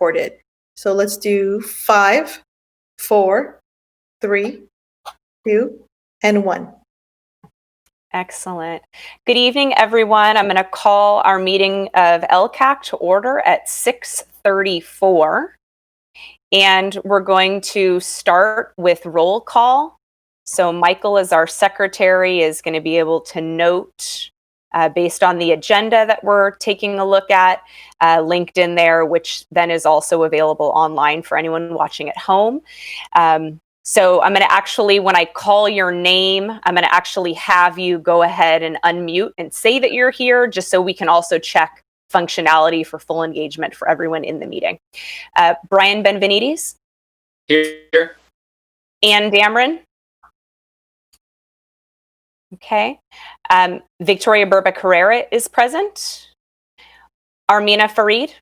recorded. So let's do 5, 4, 3, 2, and 1. Excellent. Good evening, everyone. I'm going to call our meeting of LCAAC to order at 6:34. And we're going to start with roll call. So Michael, as our secretary, is going to be able to note based on the agenda that we're taking a look at, linked in there, which then is also available online for anyone watching at home. So I'm going to actually, when I call your name, I'm going to actually have you go ahead and unmute and say that you're here, just so we can also check functionality for full engagement for everyone in the meeting. Brian Benvenides? Here. Ann Dameron? Okay. Victoria Burba Carrera is present. Armina Farid?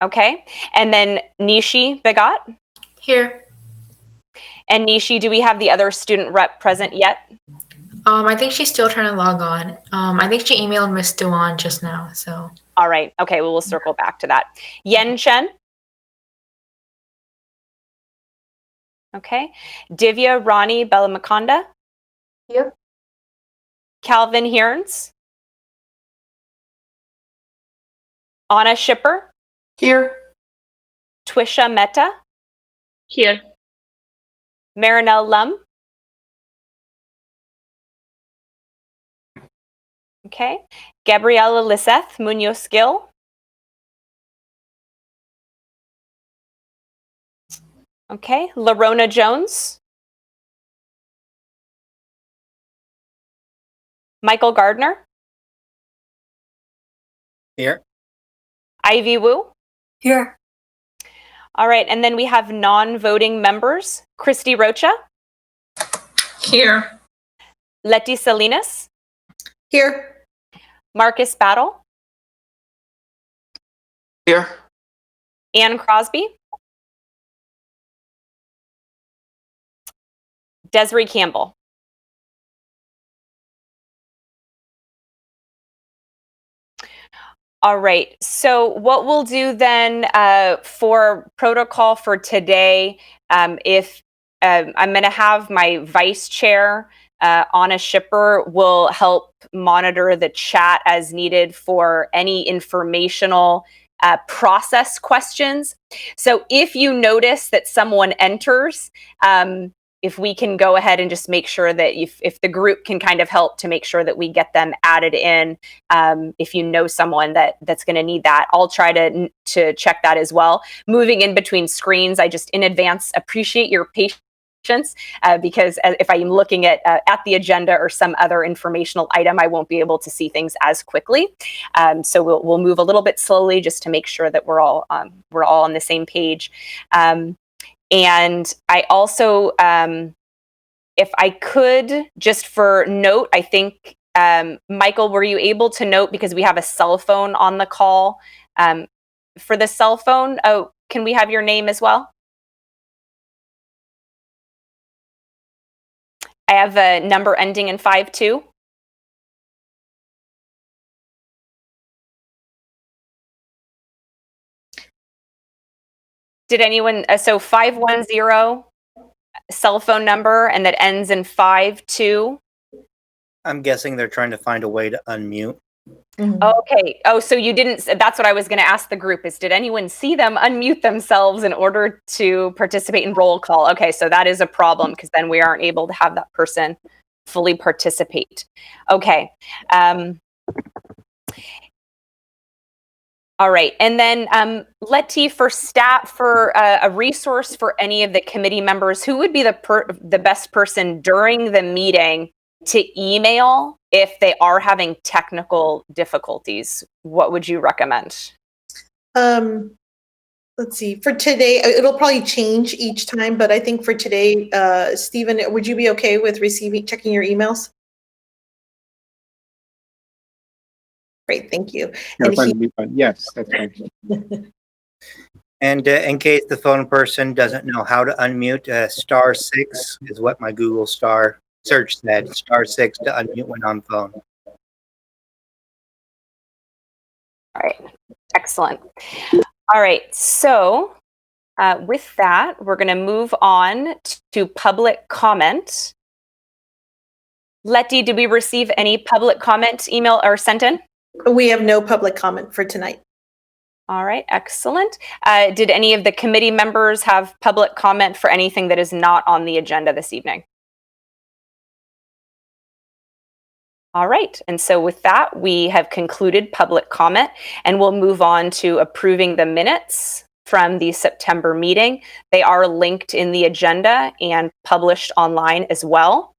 Okay. And then Nishi Begat? Here. And Nishi, do we have the other student rep present yet? I think she's still trying to log on. I think she emailed Miss Duan just now, so. All right. Okay. Well, we'll circle back to that. Yen Chen? Okay. Divya Rani Bellamakonda? Here. Calvin Hearns? Anna Schipper? Here. Twisha Mehta? Here. Marinelle Lum? Okay. Gabriela Lisseth Munoz Gill? Okay. Larona Jones? Michael Gardner? Here. Ivy Wu? Here. All right. And then we have non-voting members. Christy Rocha? Here. Letty Salinas? Here. Marcus Battle? Here. Ann Crosby? Desiree Campbell? All right. So what we'll do then for protocol for today, I'm going to have my vice chair, Anna Schipper, will help monitor the chat as needed for any informational process questions. So if you notice that someone enters, if we can go ahead and just make sure that if the group can kind of help to make sure that we get them added in, if you know someone that's going to need that, I'll try to check that as well. Moving in between screens, I just in advance appreciate your patience because if I'm looking at the agenda or some other informational item, I won't be able to see things as quickly. So we'll move a little bit slowly just to make sure that we're all on the same page. And I also, if I could, just for note, I think, Michael, were you able to note, because we have a cell phone on the call, for the cell phone, can we have your name as well? I have a number ending in 52. Did anyone, so 510 cell phone number and that ends in 52? I'm guessing they're trying to find a way to unmute. Mm-hmm. Okay. Oh, so you didn't, that's what I was going to ask the group is, did anyone see them unmute themselves in order to participate in roll call? Okay. So that is a problem because then we aren't able to have that person fully participate. Okay. All right. And then Letty, for staff, for a resource for any of the committee members, who would be the best person during the meeting to email if they are having technical difficulties? What would you recommend? Let's see. For today, it'll probably change each time, but I think for today, Stephen, would you be okay with checking your emails? Great, thank you. Yes, that's fine. And in case the phone person doesn't know how to unmute, *6 is what my Google star search said. *6 to unmute when on phone. All right, excellent. All right, so with that, we're going to move on to public comment. Letty, did we receive any public comment email or sent in? We have no public comment for tonight. All right, excellent. Did any of the committee members have public comment for anything that is not on the agenda this evening? All right, and so with that, we have concluded public comment, and we'll move on to approving the minutes from the September meeting. They are linked in the agenda and published online as well.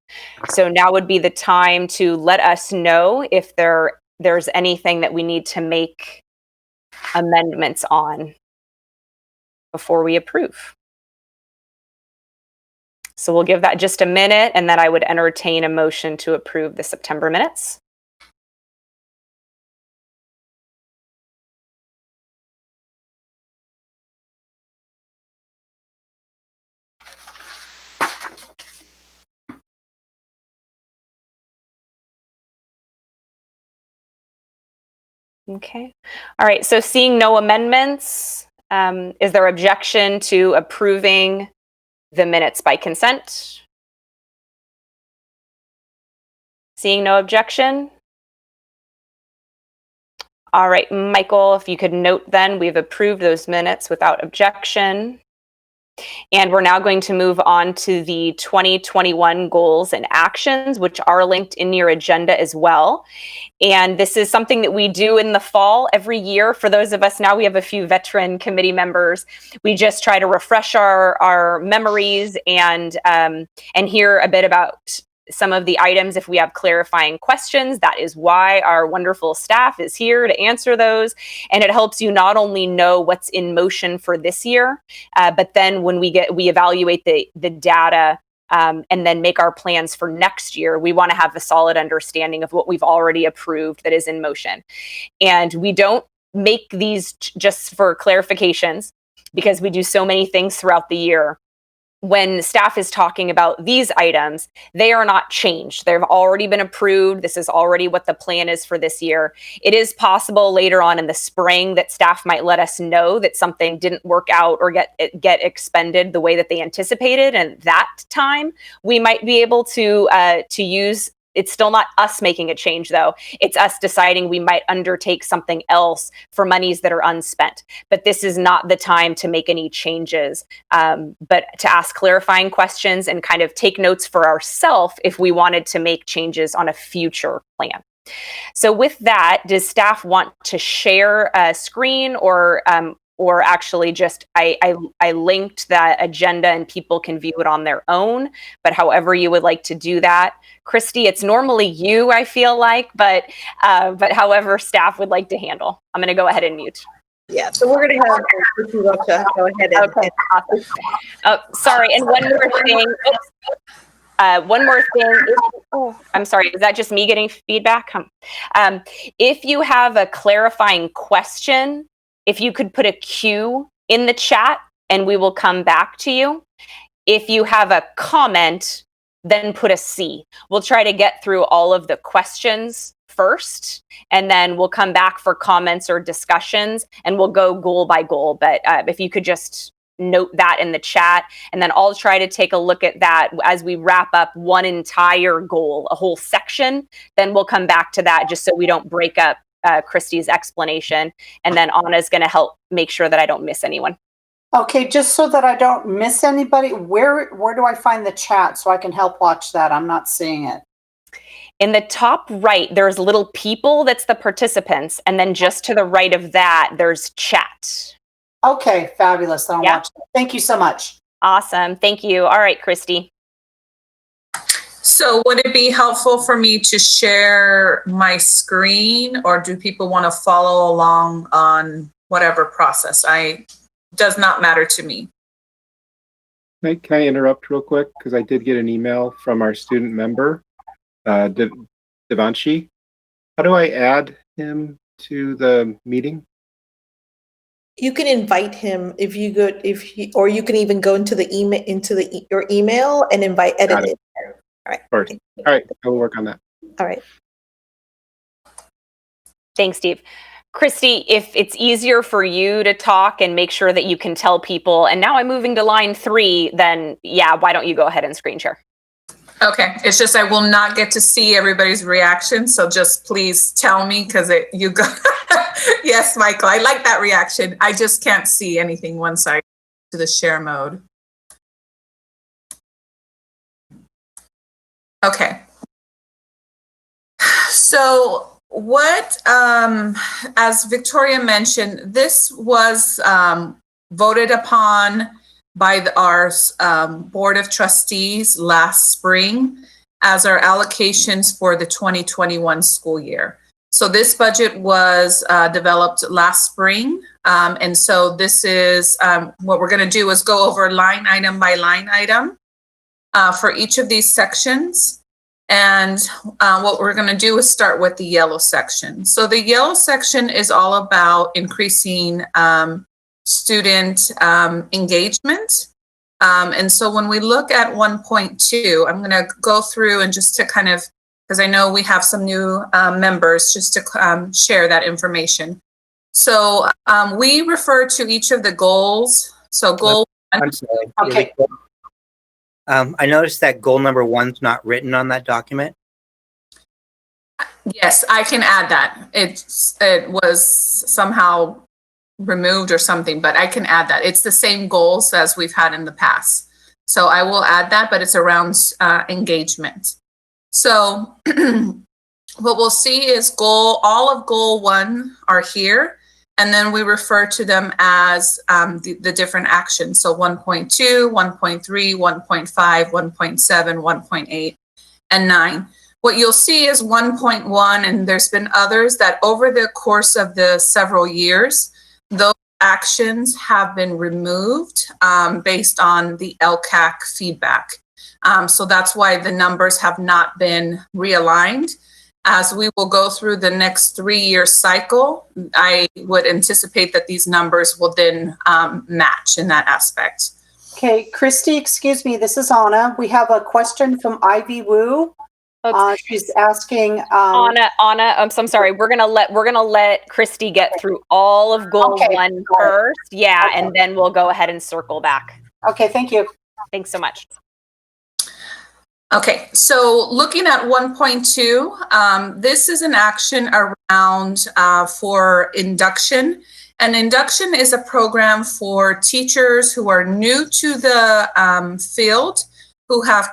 So now would be the time to let us know if there's anything that we need to make amendments on before we approve. So we'll give that just a minute, and then I would entertain a motion to approve the September minutes. Okay. All right. So seeing no amendments, is there objection to approving the minutes by consent? Seeing no objection. All right, Michael, if you could note then, we've approved those minutes without objection. And we're now going to move on to the 2021 goals and actions, which are linked in your agenda as well. And this is something that we do in the fall every year. For those of us now, we have a few veteran committee members. We just try to refresh our memories and hear a bit about some of the items if we have clarifying questions. That is why our wonderful staff is here to answer those. And it helps you not only know what's in motion for this year, but then when we evaluate the data and then make our plans for next year, we want to have a solid understanding of what we've already approved that is in motion. And we don't make these just for clarifications because we do so many things throughout the year. When staff is talking about these items, they are not changed. They've already been approved. This is already what the plan is for this year. It is possible later on in the spring that staff might let us know that something didn't work out or get expended the way that they anticipated. And that time we might be able to use. It's still not us making a change, though. It's us deciding we might undertake something else for monies that are unspent. But this is not the time to make any changes, but to ask clarifying questions and kind of take notes for ourselves if we wanted to make changes on a future plan. So with that, does staff want to share a screen or actually just I linked that agenda and people can view it on their own, but however you would like to do that. Christy, it's normally you, I feel like, but however staff would like to handle. I'm going to go ahead and mute. Yeah, so we're going to have Christy Rocha go ahead and. Okay, awesome. Oh, sorry, and one more thing. I'm sorry, is that just me getting feedback? If you have a clarifying question, if you could put a Q in the chat and we will come back to you. If you have a comment, then put a C. We'll try to get through all of the questions first, and then we'll come back for comments or discussions, and we'll go goal by goal. But if you could just note that in the chat, and then I'll try to take a look at that as we wrap up one entire goal, a whole section, then we'll come back to that just so we don't break up Christy's explanation. And then Anna's going to help make sure that I don't miss anyone. Okay, just so that I don't miss anybody, where do I find the chat so I can help watch that? I'm not seeing it. In the top right, there's little people, that's the participants. And then just to the right of that, there's chat. Okay, fabulous. I'll watch that. Thank you so much. Awesome. Thank you. All right, Christy. So would it be helpful for me to share my screen, or do people want to follow along on whatever process? Does not matter to me. Can I interrupt real quick? Because I did get an email from our student member, Devanshi. How do I add him to the meeting? You can invite him if you go, or you can even go into the email, your email and edit it. All right. Perfect. All right, I will work on that. All right. Thanks, Steve. Christy, if it's easier for you to talk and make sure that you can tell people, and now I'm moving to line 3, then yeah, why don't you go ahead and screen share? Okay, it's just I will not get to see everybody's reaction, so just please tell me because you go. Yes, Michael, I like that reaction. I just can't see anything once I to the share mode. Okay. So what, as Victoria mentioned, this was voted upon by our Board of Trustees last spring as our allocations for the 2021 school year. So this budget was developed last spring. And so this is what we're going to do is go over line item by line item for each of these sections. And what we're going to do is start with the yellow section. So the yellow section is all about increasing student engagement. And so when we look at 1.2, I'm going to go through and just to kind of, because I know we have some new members, just to share that information. So we refer to each of the goals. So goal one. I'm sorry. Okay. I noticed that goal number 1's not written on that document. Yes, I can add that. It was somehow removed or something, but I can add that. It's the same goals as we've had in the past. So I will add that, but it's around engagement. So what we'll see is all of goal 1 are here. And then we refer to them as the different actions. So 1.2, 1.3, 1.5, 1.7, 1.8, and 9. What you'll see is 1.1, and there's been others that over the course of the several years, those actions have been removed based on the LCAAC feedback. So that's why the numbers have not been realigned. As we will go through the next 3-year cycle, I would anticipate that these numbers will then match in that aspect. Okay, Christy, excuse me, this is Anna. We have a question from Ivy Wu. She's asking Anna, I'm so sorry. We're gonna let Christy get through all of goal 1 first. Yeah, okay. And then we'll go ahead and circle back. Okay, thank you. Thanks so much. Okay, so looking at 1.2, this is an action around for Induction. And Induction is a program for teachers who are new to the field, who have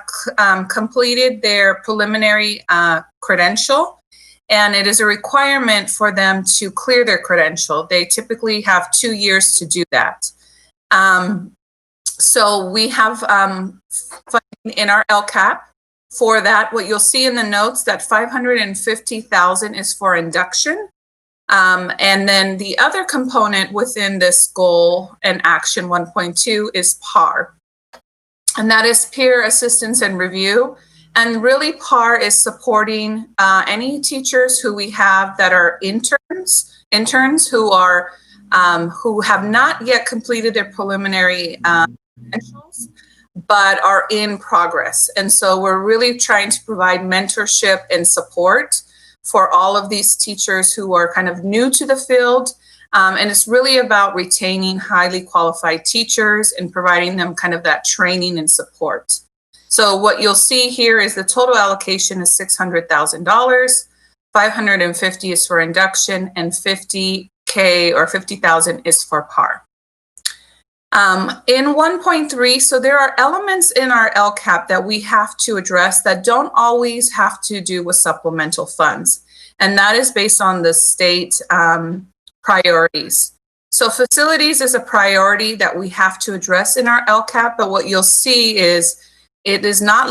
completed their preliminary credential. And it is a requirement for them to clear their credential. They typically have 2 years to do that. So we have funding in our LCAP for that. What you'll see in the notes that $550,000 is for Induction. And then the other component within this goal and action 1.2 is PAR. And that is peer assistance and review. And really PAR is supporting any teachers who we have that are interns who are who have not yet completed their preliminary credentials, but are in progress. And so we're really trying to provide mentorship and support for all of these teachers who are kind of new to the field. And it's really about retaining highly qualified teachers and providing them kind of that training and support. So what you'll see here is the total allocation is $600,000, 550 is for Induction, and 50K or 50,000 is for PAR. In 1.3, so there are elements in our LCAP that we have to address that don't always have to do with supplemental funds. And that is based on the state priorities. So facilities is a priority that we have to address in our LCAP, but what you'll see is it is not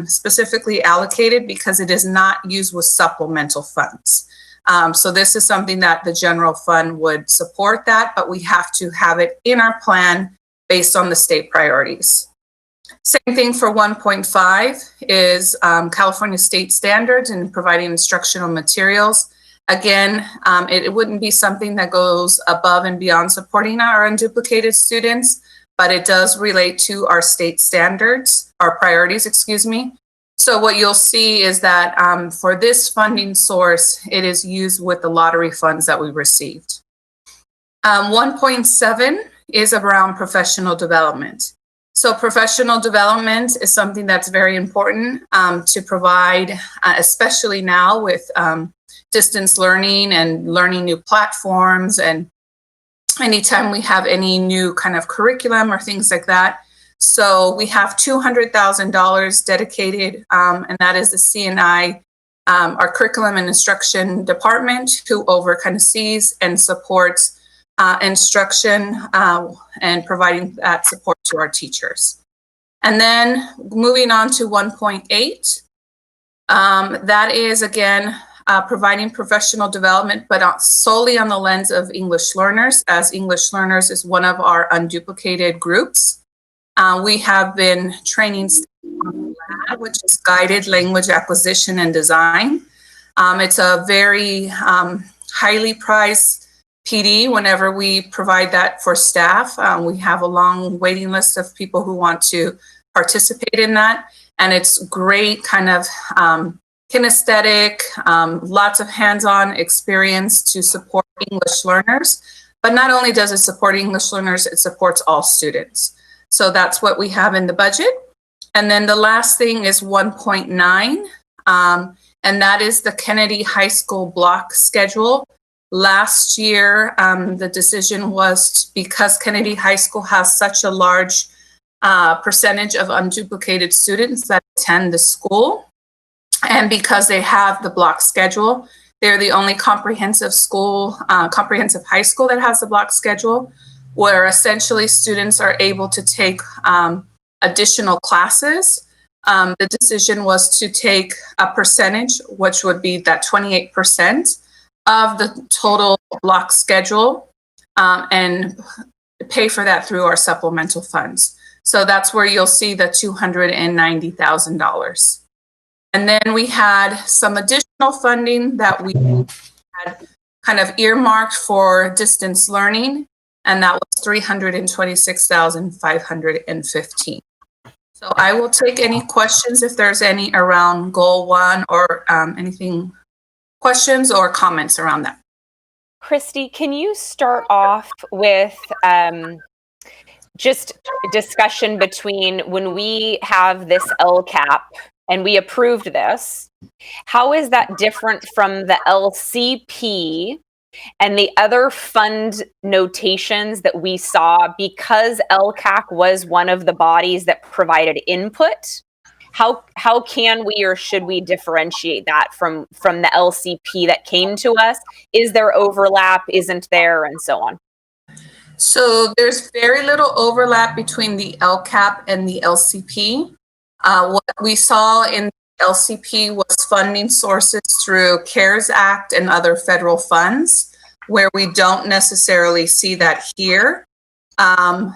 specifically allocated because it is not used with supplemental funds. So this is something that the general fund would support that, but we have to have it in our plan based on the state priorities. Same thing for 1.5 is California state standards and providing instructional materials. Again, it wouldn't be something that goes above and beyond supporting our unduplicated students, but it does relate to our state standards, our priorities, excuse me. So what you'll see is that for this funding source, it is used with the lottery funds that we received. 1.7 is around professional development. So professional development is something that's very important to provide, especially now with distance learning and learning new platforms, and anytime we have any new kind of curriculum or things like that. So we have $200,000 dedicated, and that is the CNI, our curriculum and instruction department, who over kind of sees and supports instruction and providing that support to our teachers. And then moving on to 1.8, that is again providing professional development, but not solely on the lens of English learners, as English learners is one of our unduplicated groups. We have been training, which is guided language acquisition and design. It's a very highly prized PD whenever we provide that for staff. We have a long waiting list of people who want to participate in that. And it's great kind of kinesthetic, lots of hands-on experience to support English learners. But not only does it support English learners, it supports all students. So that's what we have in the budget. And then the last thing is 1.9, and that is the Kennedy High School block schedule. Last year, the decision was because Kennedy High School has such a large percentage of unduplicated students that attend the school, and because they have the block schedule, they're the only comprehensive school, comprehensive high school that has the block schedule, where essentially students are able to take additional classes. The decision was to take a percentage, which would be that 28% of the total block schedule, and pay for that through our supplemental funds. So that's where you'll see the $290,000. And then we had some additional funding that we had kind of earmarked for distance learning, and that was $326,515. So I will take any questions if there's any around goal 1 or anything, questions or comments around that. Christy, can you start off with just a discussion between when we have this LCAP and we approved this, how is that different from the LCP and the other fund notations that we saw? Because LCAAC was one of the bodies that provided input, how can we or should we differentiate that from the LCP that came to us? Is there overlap? Isn't there? And so on. So there's very little overlap between the LCAP and the LCP. What we saw in the LCP was funding sources through CARES Act and other federal funds, where we don't necessarily see that here.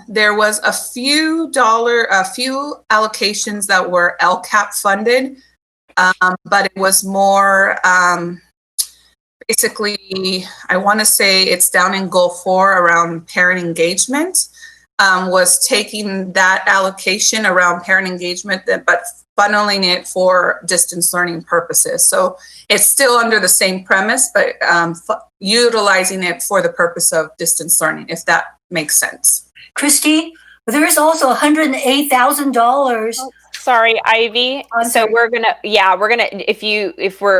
There was a few allocations that were LCAP funded, but it was more basically, I want to say it's down in goal 4 around parent engagement, was taking that allocation around parent engagement, but funneling it for distance learning purposes. So it's still under the same premise, but utilizing it for the purpose of distance learning, if that makes sense. Christy, there is also $108,000. Oh, sorry, Ivy. So we're gonna,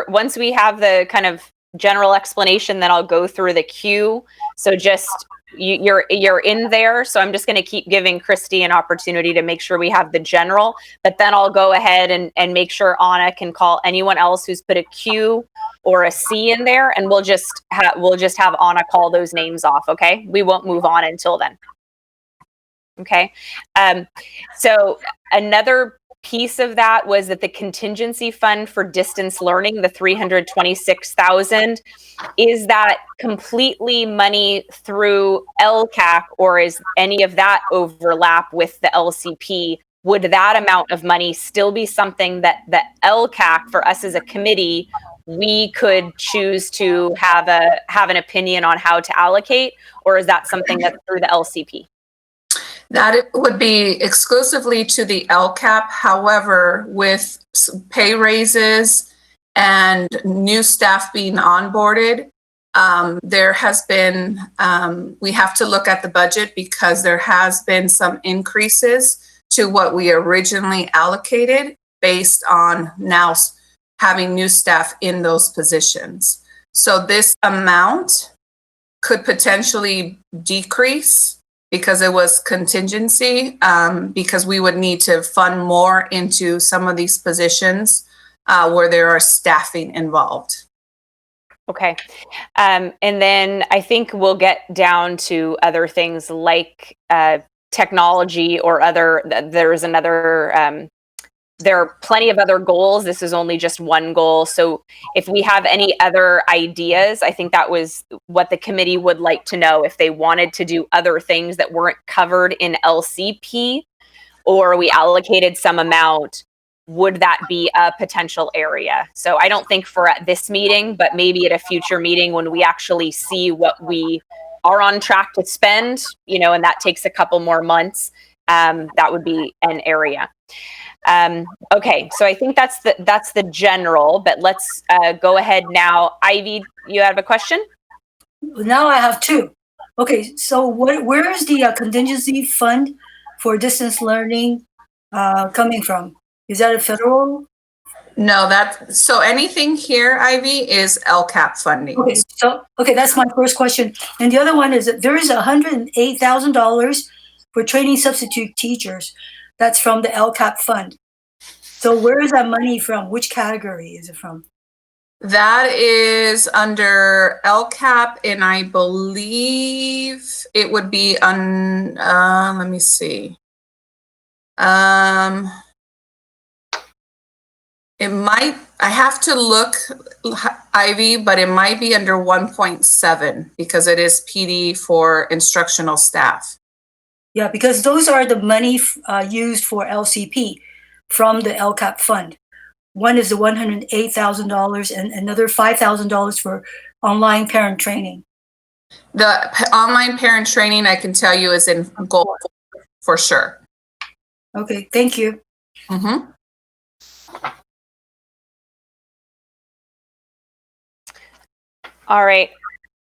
once we have the kind of general explanation, then I'll go through the queue. So just you're in there. So I'm just going to keep giving Christy an opportunity to make sure we have the general, but then I'll go ahead and make sure Anna can call anyone else who's put a Q or a C in there, and we'll just have Anna call those names off. Okay, we won't move on until then. Okay, so another piece of that was that the contingency fund for distance learning, the $326,000, is that completely money through LCAAC, or is any of that overlap with the LCP? Would that amount of money still be something that the LCAAC, for us as a committee, we could choose to have an opinion on how to allocate, or is that something that's through the LCP? That it would be exclusively to the LCAP. However, with pay raises and new staff being onboarded, there has been, we have to look at the budget because there has been some increases to what we originally allocated based on now having new staff in those positions. So this amount could potentially decrease because it was contingency, because we would need to fund more into some of these positions where there are staffing involved. Okay. And then I think we'll get down to other things like technology or other, there's another, there are plenty of other goals. This is only just one goal. So if we have any other ideas, I think that was what the committee would like to know, if they wanted to do other things that weren't covered in LCP, or we allocated some amount, would that be a potential area? So I don't think for at this meeting, but maybe at a future meeting when we actually see what we are on track to spend, you know, and that takes a couple more months, that would be an area. Okay, so I think that's the general, but let's go ahead now. Ivy, you have a question? Now I have two. Okay, so where is the contingency fund for distance learning coming from? Is that a federal? No, so anything here, Ivy, is LCAP funding. Okay, that's my first question. And the other one is that there is $108,000 for training substitute teachers. That's from the LCAP fund. So where is that money from? Which category is it from? That is under LCAP, and I believe it would be let me see. It might, I have to look, Ivy, but it might be under 1.7 because it is PD for instructional staff. Yeah, because those are the money used for LCP from the LCAP fund. One is the $108,000 and another $5,000 for online parent training. The online parent training, I can tell you, is in goal for sure. Okay, thank you. Mm-hmm. All right.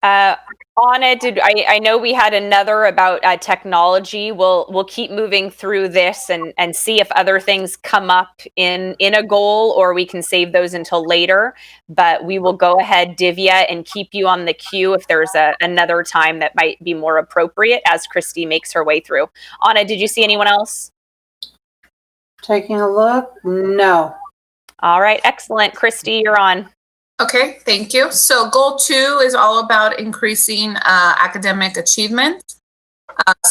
Anna, I know we had another about technology. We'll keep moving through this and see if other things come up in a goal, or we can save those until later. But we will go ahead, Divya, and keep you on the queue if there's another time that might be more appropriate as Christy makes her way through. Anna, did you see anyone else? Taking a look. No. All right, excellent. Christy, you're on. Okay, thank you. So goal 2 is all about increasing academic achievement.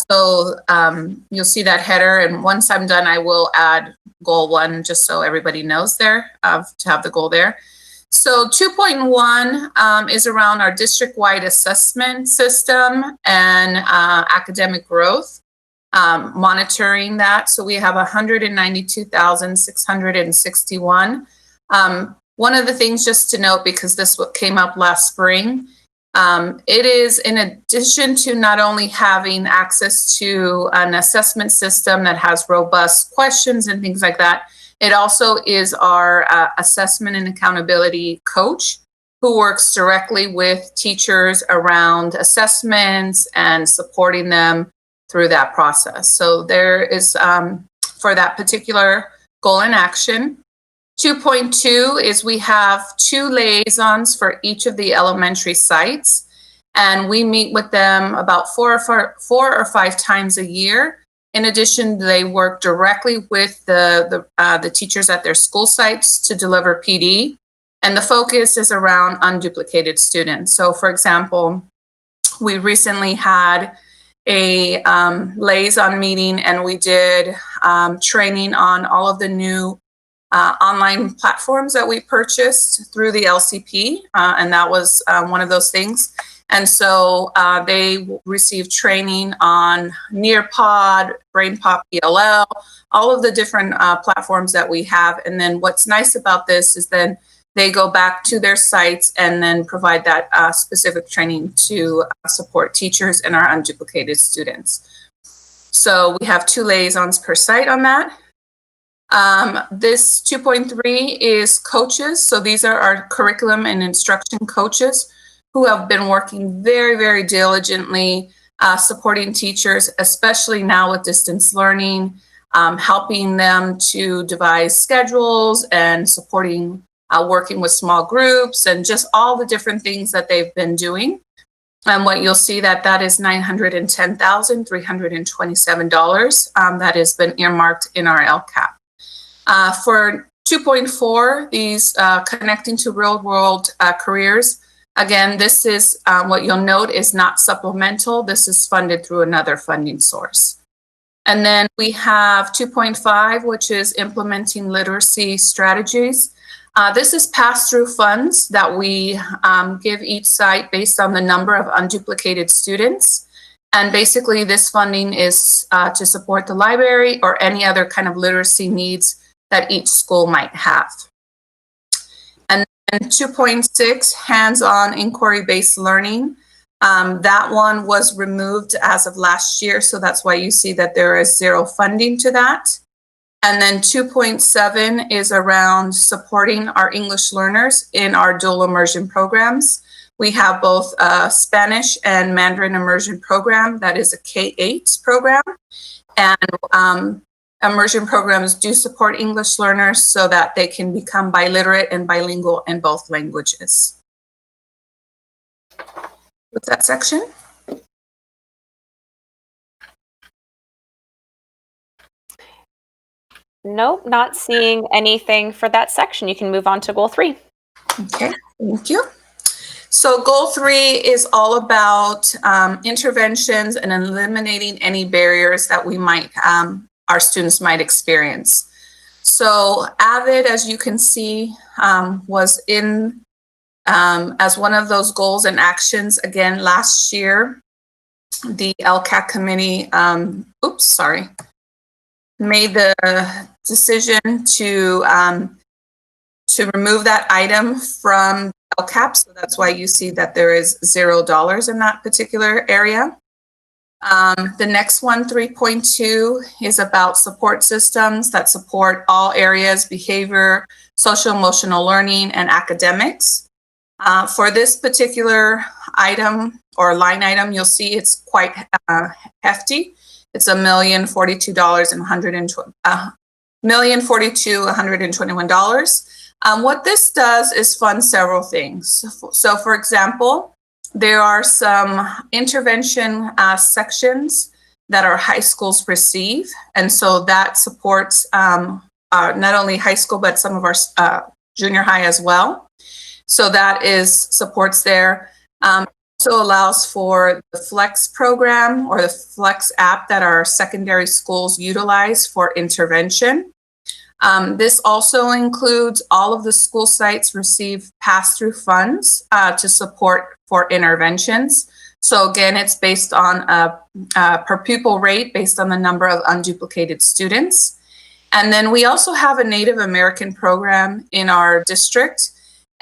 You'll see that header, and once I'm done, I will add goal 1 just so everybody knows there to have the goal there. So 2.1 is around our district-wide assessment system and academic growth, monitoring that. So we have 192,661. One of the things just to note, because this came up last spring, it is in addition to not only having access to an assessment system that has robust questions and things like that, it also is our assessment and accountability coach who works directly with teachers around assessments and supporting them through that process. So there is, for that particular goal in action. 2.2 is we have 2 liaisons for each of the elementary sites, and we meet with them about 4 or 5 times a year. In addition, they work directly with the teachers at their school sites to deliver PD, and the focus is around unduplicated students. So for example, we recently had a liaison meeting, and we did training on all of the new online platforms that we purchased through the LCP, and that was one of those things. And so they received training on Nearpod, BrainPop ELL, all of the different platforms that we have. And then what's nice about this is then they go back to their sites and then provide that specific training to support teachers and our unduplicated students. So we have 2 liaisons per site on that. This 2.3 is coaches. So these are our curriculum and instruction coaches who have been working very, very diligently supporting teachers, especially now with distance learning, helping them to devise schedules and supporting working with small groups and just all the different things that they've been doing. And what you'll see that is $910,327 that has been earmarked in our LCAP. For 2.4, these connecting to real world careers, again, this is what you'll note is not supplemental. This is funded through another funding source. And then we have 2.5, which is implementing literacy strategies. This is pass-through funds that we give each site based on the number of unduplicated students. And basically this funding is to support the library or any other kind of literacy needs that each school might have. And then 2.6, hands-on inquiry-based learning. That one was removed as of last year, so that's why you see that there is 0 funding to that. And then 2.7 is around supporting our English learners in our dual immersion programs. We have both a Spanish and Mandarin immersion program that is a K-8 program. And immersion programs do support English learners so that they can become biliterate and bilingual in both languages. What's that section? Nope, not seeing anything for that section. You can move on to goal 3. Okay, thank you. So goal 3 is all about interventions and eliminating any barriers that we might, our students might experience. So AVID, as you can see, was in as one of those goals and actions again last year. The LCAAC committee, made the decision to remove that item from LCAP. So that's why you see that there is $0 in that particular area. The next one, 3.2, is about support systems that support all areas, behavior, social emotional learning, and academics. For this particular item or line item, you'll see it's quite hefty. It's $1,042,121. What this does is fund several things. So for example, there are some intervention sections that our high schools receive. And so that supports not only high school, but some of our junior high as well. So that is supports there. Also allows for the Flex program or the Flex app that our secondary schools utilize for intervention. This also includes all of the school sites receive pass-through funds to support for interventions. So again, it's based on a per pupil rate based on the number of unduplicated students. And then we also have a Native American program in our district.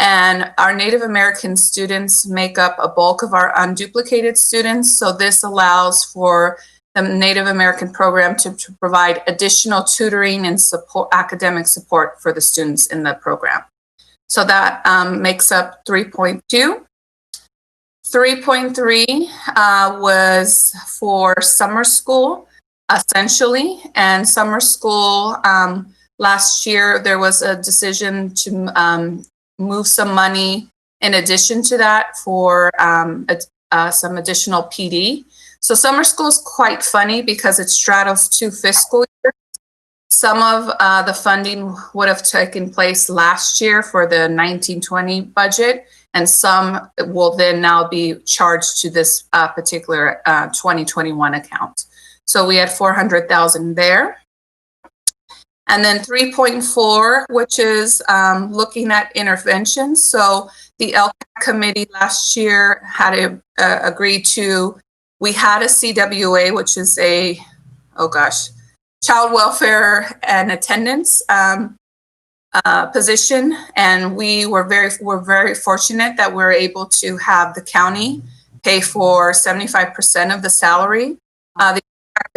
And our Native American students make up a bulk of our unduplicated students. So this allows for the Native American program to provide additional tutoring and support, academic support for the students in the program. So that makes up 3.2. 3.3 was for summer school, essentially. And summer school, last year, there was a decision to move some money in addition to that for some additional PD. So summer school is quite funny because it straddles 2 fiscal years. Some of the funding would have taken place last year for the 1920 budget, and some will then now be charged to this particular 2021 account. So we had 400,000 there. And then 3.4, which is looking at interventions. So the LCAAC committee last year had agreed to, we had a CWA, which is a, child welfare and attendance position. And we're very fortunate that we're able to have the county pay for 75% of the salary. The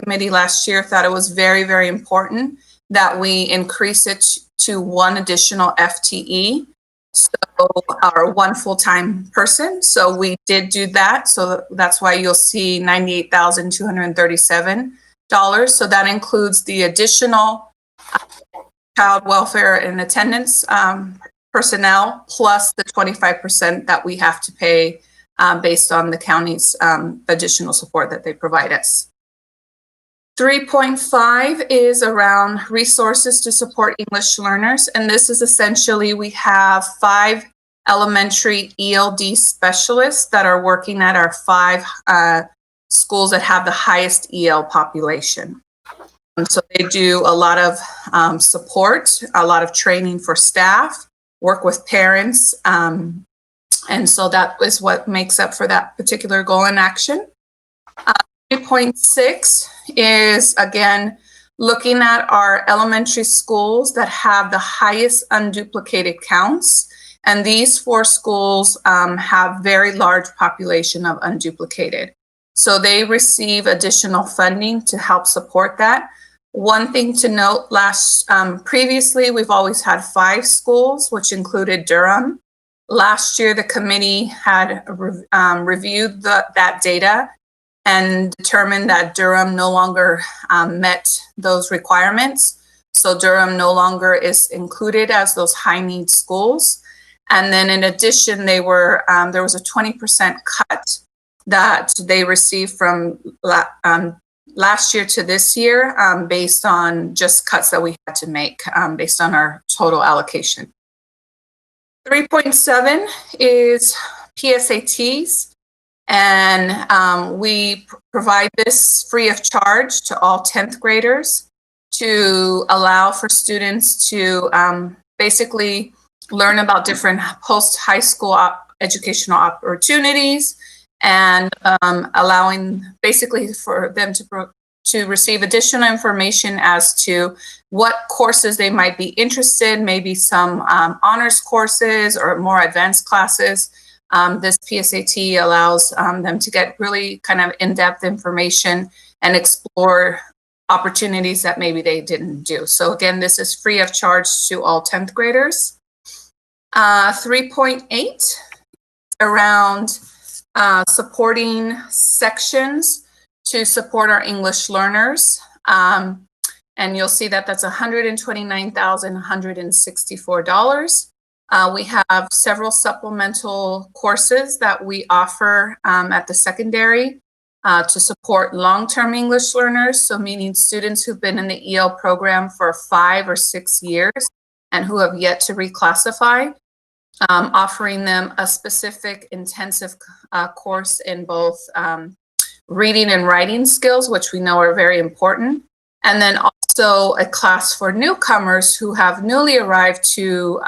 committee last year thought it was very, very important that we increase it to 1 additional FTE, so or 1 full-time person. So we did do that. So that's why you'll see $98,237. So that includes the additional child welfare and attendance personnel, plus the 25% that we have to pay based on the county's additional support that they provide us. 3.5 is around resources to support English learners. And this is essentially, we have 5 elementary ELD specialists that are working at our 5 schools that have the highest EL population. And so they do a lot of support, a lot of training for staff, work with parents. And so that is what makes up for that particular goal in action. 3.6 is, again, looking at our elementary schools that have the highest unduplicated counts. And these 4 schools have very large population of unduplicated. So they receive additional funding to help support that. One thing to note, previously, we've always had 5 schools, which included Durham. Last year, the committee had reviewed that data and determined that Durham no longer met those requirements. So Durham no longer is included as those high need schools. And then in addition, there was a 20% cut that they received from last year to this year based on just cuts that we had to make based on our total allocation. 3.7 is PSATs. And we provide this free of charge to all 10th graders to allow for students to basically learn about different post-high school educational opportunities, and allowing basically for them to receive additional information as to what courses they might be interested, maybe some honors courses or more advanced classes. This PSAT allows them to get really kind of in-depth information and explore opportunities that maybe they didn't do. So again, this is free of charge to all 10th graders. 3.8 around supporting sections to support our English learners. And you'll see that that's $129,164. We have several supplemental courses that we offer at the secondary to support long-term English learners, so meaning students who've been in the EL program for 5 or 6 years and who have yet to reclassify, offering them a specific intensive course in both reading and writing skills, which we know are very important, and then also a class for newcomers who have newly arrived to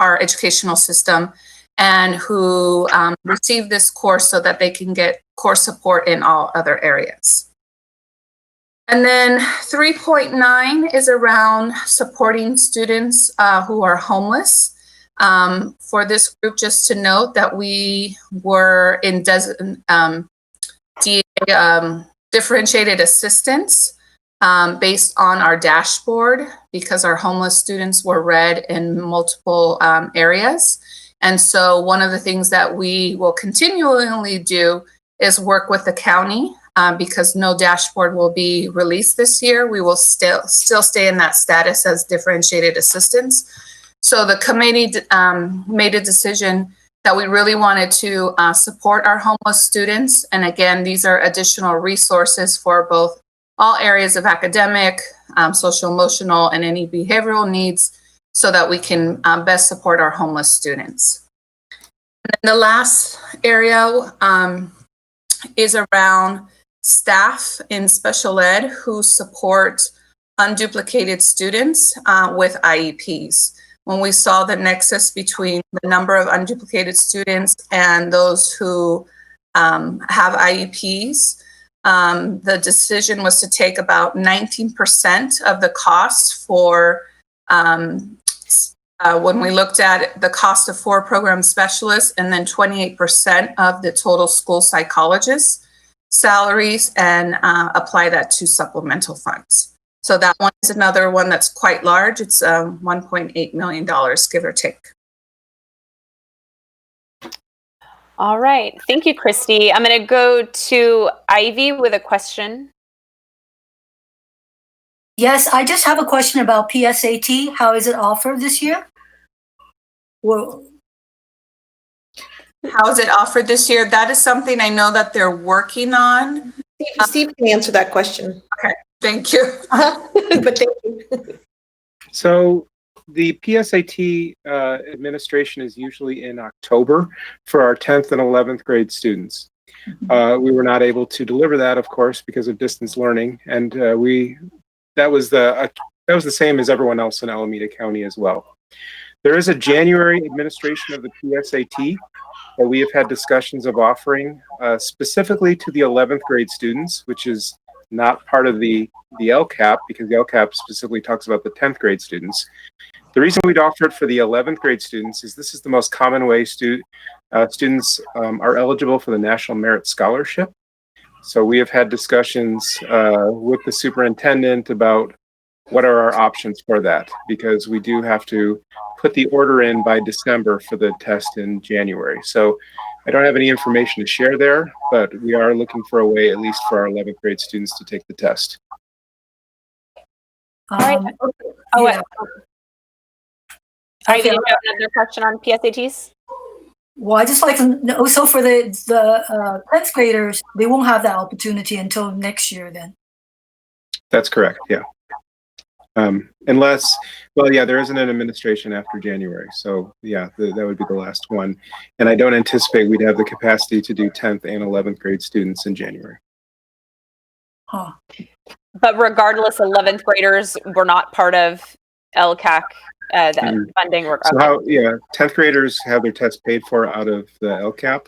our educational system and who receive this course so that they can get course support in all other areas. And then 3.9 is around supporting students who are homeless. For this group, just to note that we were in differentiated assistance based on our dashboard, because our homeless students were red in multiple areas. And so one of the things that we will continually do is work with the county because no dashboard will be released this year. We will still stay in that status as differentiated assistance. So the committee made a decision that we really wanted to support our homeless students. And again, these are additional resources for both all areas of academic, social, emotional, and any behavioral needs so that we can best support our homeless students. And then the last area is around staff in special ed who support unduplicated students with IEPs. When we saw the nexus between the number of unduplicated students and those who have IEPs, the decision was to take about 19% of the cost for, when we looked at the cost of 4 program specialists, and then 28% of the total school psychologists. salaries and apply that to supplemental funds. So that one is another one that's quite large. It's $1.8 million, give or take. All right. Thank you, Christy. I'm going to go to Ivy with a question. Yes, I just have a question about PSAT. How is it offered this year? Well, How is it offered this year? That is something I know that they're working on. Steve can answer that question. Okay, thank you. But thank you. So the PSAT administration is usually in October for our 10th and 11th grade students. We were not able to deliver that, of course, because of distance learning, and that was the same as everyone else in Alameda County as well. There is a January administration of the PSAT that we have had discussions of offering specifically to the 11th grade students, which is not part of the LCAP, because the LCAP specifically talks about the 10th grade students. The reason we'd offer it for the 11th grade students is this is the most common way students are eligible for the National Merit Scholarship. So we have had discussions with the superintendent about what are our options for that, because we do have to put the order in by December for the test in January. So I don't have any information to share there, but we are looking for a way, at least for our 11th grade students, to take the test. All right. yeah. Ivy, do you have another question on PSATs? Well, I just like to know, so for the 10th graders, they won't have that opportunity until next year then. That's correct, yeah. Unless, well, yeah, there isn't an administration after January. So yeah, that would be the last one. And I don't anticipate we'd have the capacity to do 10th and 11th grade students in January. Huh. But regardless, 11th graders were not part of LCAAC, that funding. So how, yeah, 10th graders have their tests paid for out of the LCAP.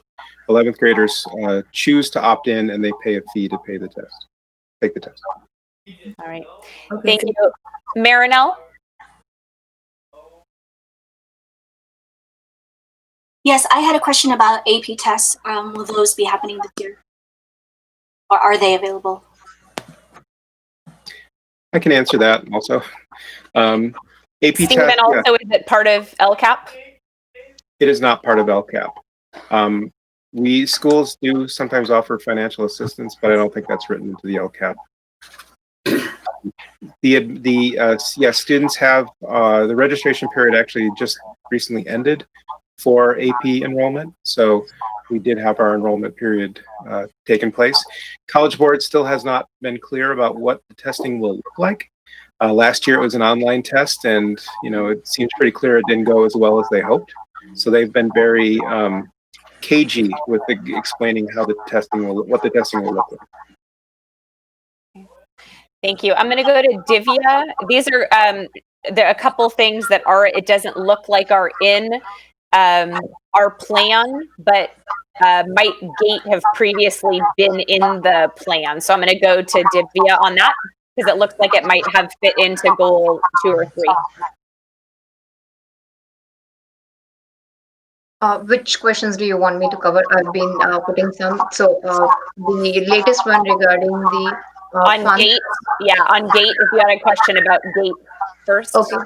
11th graders choose to opt in, and they pay a fee to pay the test, take the test. All right. Okay. Thank you. Marinelle? Yes, I had a question about AP tests. Will those be happening this year? Or are they available? I can answer that also. AP Stephen, test, also, yeah, is it part of LCAP? it is not part of LCAP. Schools do sometimes offer financial assistance, but I don't think that's written into the LCAP. Students have the registration period actually just recently ended for AP enrollment, so we did have our enrollment period taken place. College Board still has not been clear about what the testing will look like. Last year it was an online test, and it seems pretty clear it didn't go as well as they hoped. So they've been very cagey with explaining how what the testing will look like. Thank you. I'm going to go to Divya. These are there are a couple things that it doesn't look like are in our plan, but might GATE have previously been in the plan. So I'm going to go to Divya on that, because it looks like it might have fit into goal 2 or 3. Which questions do you want me to cover? I've been putting some. So the latest one regarding the on funds. GATE, yeah, on GATE, if you had a question about GATE first. Okay.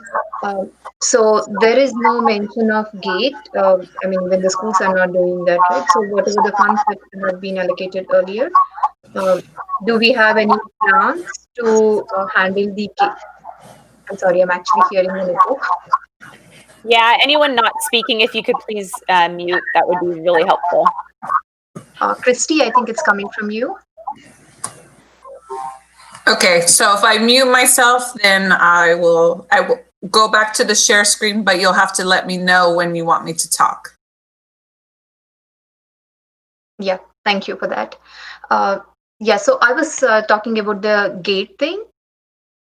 So there is no mention of GATE. I mean, when the schools are not doing that, right? So whatever the funds that have been allocated earlier, do we have any plans to handle the GATE? I'm sorry, I'm actually hearing an echo. Yeah, anyone not speaking, if you could please mute, that would be really helpful. Christy, I think it's coming from you. Okay, so if I mute myself, then I will go back to the share screen, but you'll have to let me know when you want me to talk. Yeah, thank you for that. Yeah, so I was talking about the GATE thing.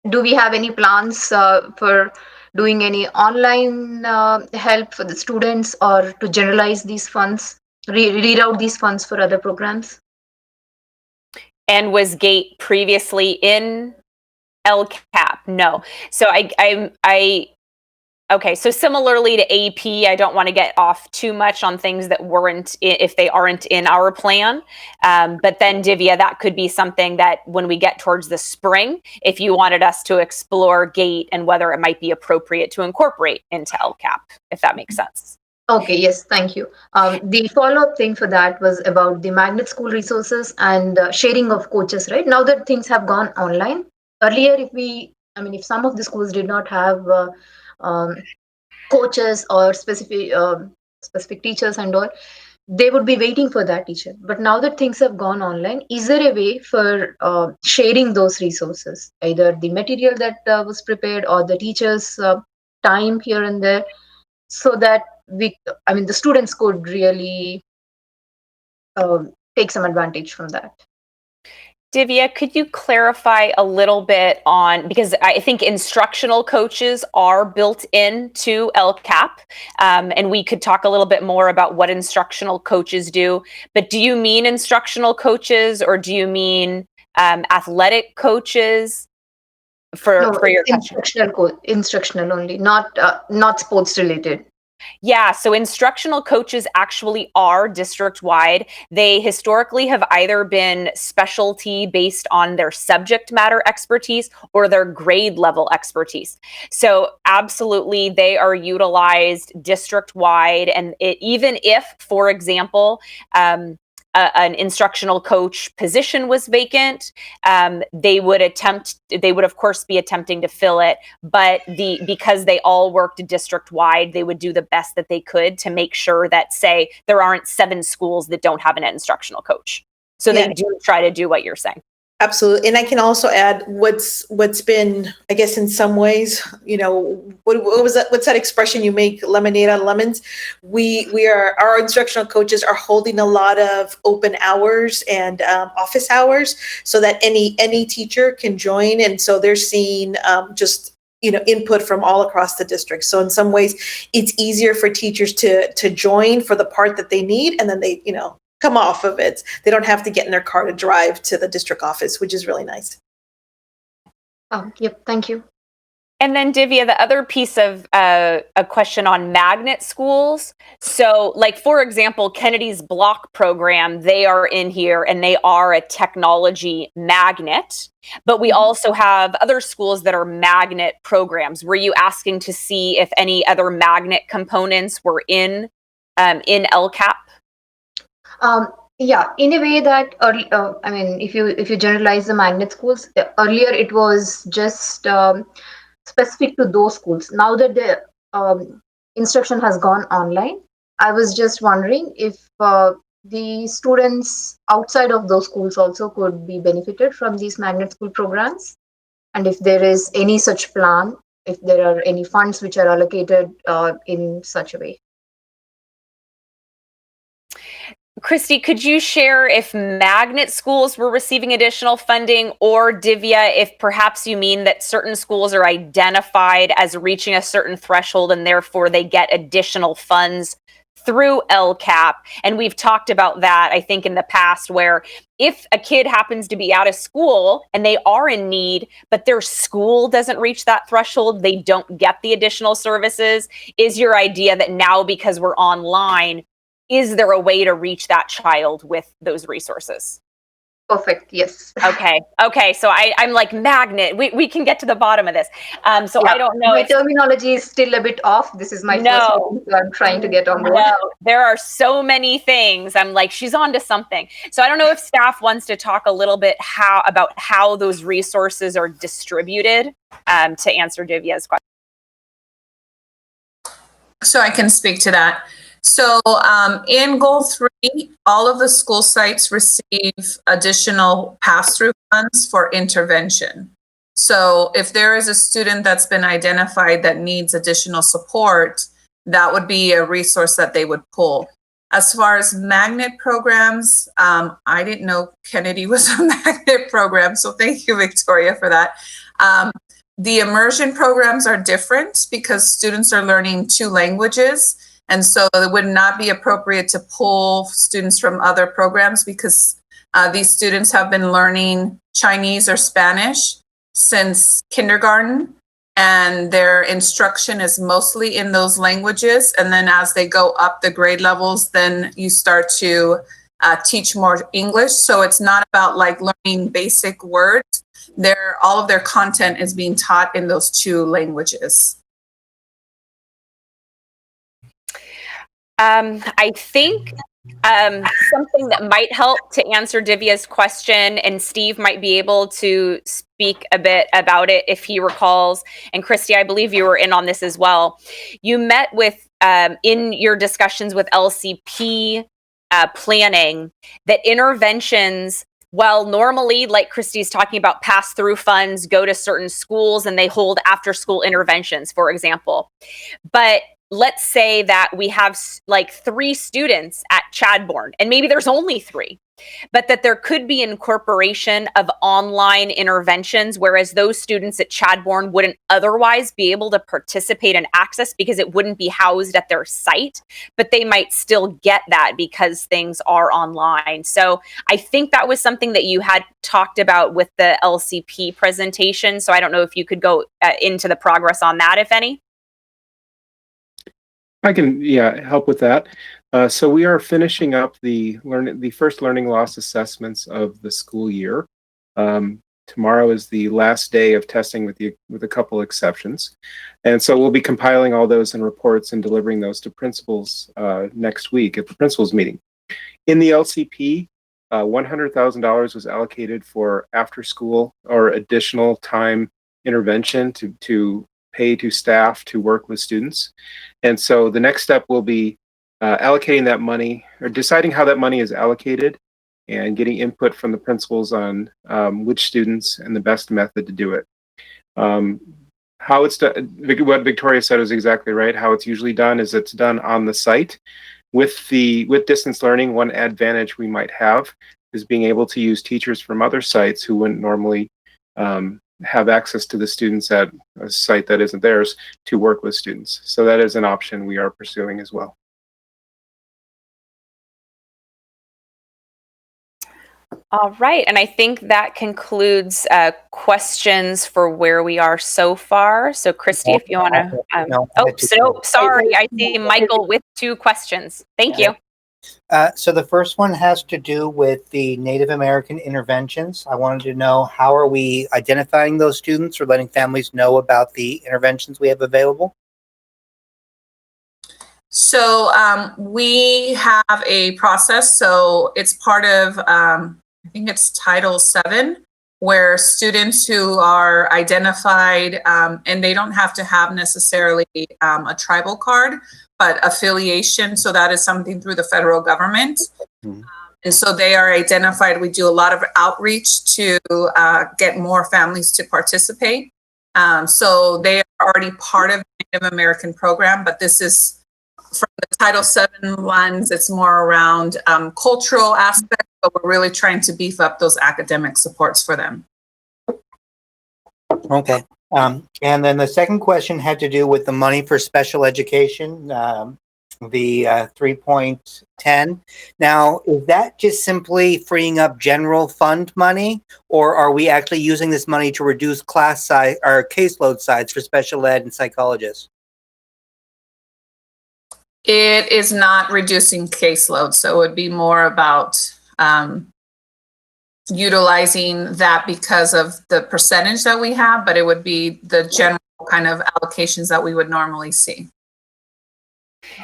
Do we have any plans for doing any online help for the students, or to generalize these funds, read out these funds for other programs? And was GATE previously in LCAP? No. So I'm Okay, so similarly to AP, I don't want to get off too much on things that weren't, if they aren't in our plan. But then Divya, that could be something that when we get towards the spring, if you wanted us to explore GATE and whether it might be appropriate to incorporate into LCAP, if that makes sense. Okay, yes, thank you. The follow-up thing for that was about the magnet school resources and sharing of coaches, right? Now that things have gone online, earlier if some of the schools did not have coaches or specific teachers and all, they would be waiting for that teacher. But now that things have gone online, is there a way for sharing those resources, either the material that was prepared or the teacher's time here and there, so that the students could really take some advantage from that? Divya, could you clarify a little bit on, because I think instructional coaches are built into LCAP, and we could talk a little bit more about what instructional coaches do, but do you mean instructional coaches or do you mean athletic coaches for your instructional only, not sports related? Yeah, so instructional coaches actually are district-wide. They historically have either been specialty based on their subject matter expertise or their grade level expertise. So absolutely, they are utilized district-wide. And even if, for example, an instructional coach position was vacant, they would of course be attempting to fill it, but because they all worked district wide, they would do the best that they could to make sure that, say, there aren't 7 schools that don't have an instructional coach. So they do try to do what you're saying. Absolutely. And I can also add what's been, I guess, in some ways, what's that expression, you make lemonade out of lemons? Our instructional coaches are holding a lot of open hours and office hours so that any teacher can join. And so they're seeing input from all across the district. So in some ways it's easier for teachers to join for the part that they need. And then they, come off of it. They don't have to get in their car to drive to the district office, which is really nice. Yep, thank you. And then Divya, the other piece of a question on magnet schools. So like, for example, Kennedy's block program, they are in here and they are a technology magnet, but we also have other schools that are magnet programs. Were you asking to see if any other magnet components were in LCAP? Yeah, in a way that if you generalize the magnet schools, earlier it was just specific to those schools. Now that the instruction has gone online, I was just wondering if the students outside of those schools also could be benefited from these magnet school programs, and if there is any such plan, if there are any funds which are allocated in such a way. Christy, could you share if magnet schools were receiving additional funding, or Divya, if perhaps you mean that certain schools are identified as reaching a certain threshold and therefore they get additional funds through LCAP? And we've talked about that, I think, in the past, where if a kid happens to be out of school and they are in need, but their school doesn't reach that threshold, they don't get the additional services. Is your idea that now, because we're online, is there a way to reach that child with those resources? Perfect. Yes. Okay. So I'm like magnet. We can get to the bottom of this. I don't know. My terminology is still a bit off. This is my first one, so I'm trying to get on board. No, there are so many things. I'm like, she's on to something. So I don't know if staff wants to talk a little bit about how those resources are distributed to answer Divya's question. So I can speak to that. So in Goal 3, all of the school sites receive additional pass-through funds for intervention. So if there is a student that's been identified that needs additional support, that would be a resource that they would pull. As far as magnet programs, I didn't know Kennedy was a magnet program, so thank you, Victoria, for that. The immersion programs are different because students are learning 2 languages. And so it would not be appropriate to pull students from other programs because these students have been learning Chinese or Spanish since kindergarten. and their instruction is mostly in those languages. And then as they go up the grade levels, then you start to teach more English. So it's not about like learning basic words. All of their content is being taught in those two languages. I think something that might help to answer Divya's question, and Steve might be able to speak a bit about it if he recalls, and Christy, I believe you were in on this as well. You met with, in your discussions with LCP planning, that interventions, while normally, like Christy's talking about, pass-through funds go to certain schools and they hold after-school interventions, for example. But let's say that we have like 3 students at Chadbourne, and maybe there's only 3, but that there could be incorporation of online interventions, whereas those students at Chadbourne wouldn't otherwise be able to participate and access because it wouldn't be housed at their site, but they might still get that because things are online. So I think that was something that you had talked about with the LCP presentation. So I don't know if you could go into the progress on that, if any. I can, help with that. So we are finishing up the first learning loss assessments of the school year. Tomorrow is the last day of testing with a couple exceptions. And so we'll be compiling all those in reports and delivering those to principals next week at the principals meeting. In the LCP, $100,000 was allocated for after school or additional time intervention to pay to staff to work with students. And so the next step will be allocating that money, or deciding how that money is allocated, and getting input from the principals on which students and the best method to do it. How it's done, what Victoria said is exactly right. How it's usually done is it's done on the site. With distance learning, one advantage we might have is being able to use teachers from other sites who wouldn't normally have access to the students at a site that isn't theirs to work with students. So that is an option we are pursuing as well. All right, and I think that concludes questions for where we are so far. So Christy, if you want to, sorry, I see Michael with 2 questions. Thank you. So the first one has to do with the Native American interventions. I wanted to know, how are we identifying those students or letting families know about the interventions we have available? So we have a process. So it's part of, I think it's Title VII, where students who are identified, and they don't have to have necessarily a tribal card, but affiliation. So that is something through the federal government. Mm-hmm. And so they are identified. We do a lot of outreach to get more families to participate. So they are already part of the Native American program, but this is from the Title VII lens. It's more around cultural aspects, but we're really trying to beef up those academic supports for them. Okay. And then the second question had to do with the money for special education, the 3.10. Now, is that just simply freeing up general fund money, or are we actually using this money to reduce class size or caseload size for special ed and psychologists? It is not reducing caseload, so it would be more about utilizing that because of the percentage that we have, but it would be the general kind of allocations that we would normally see.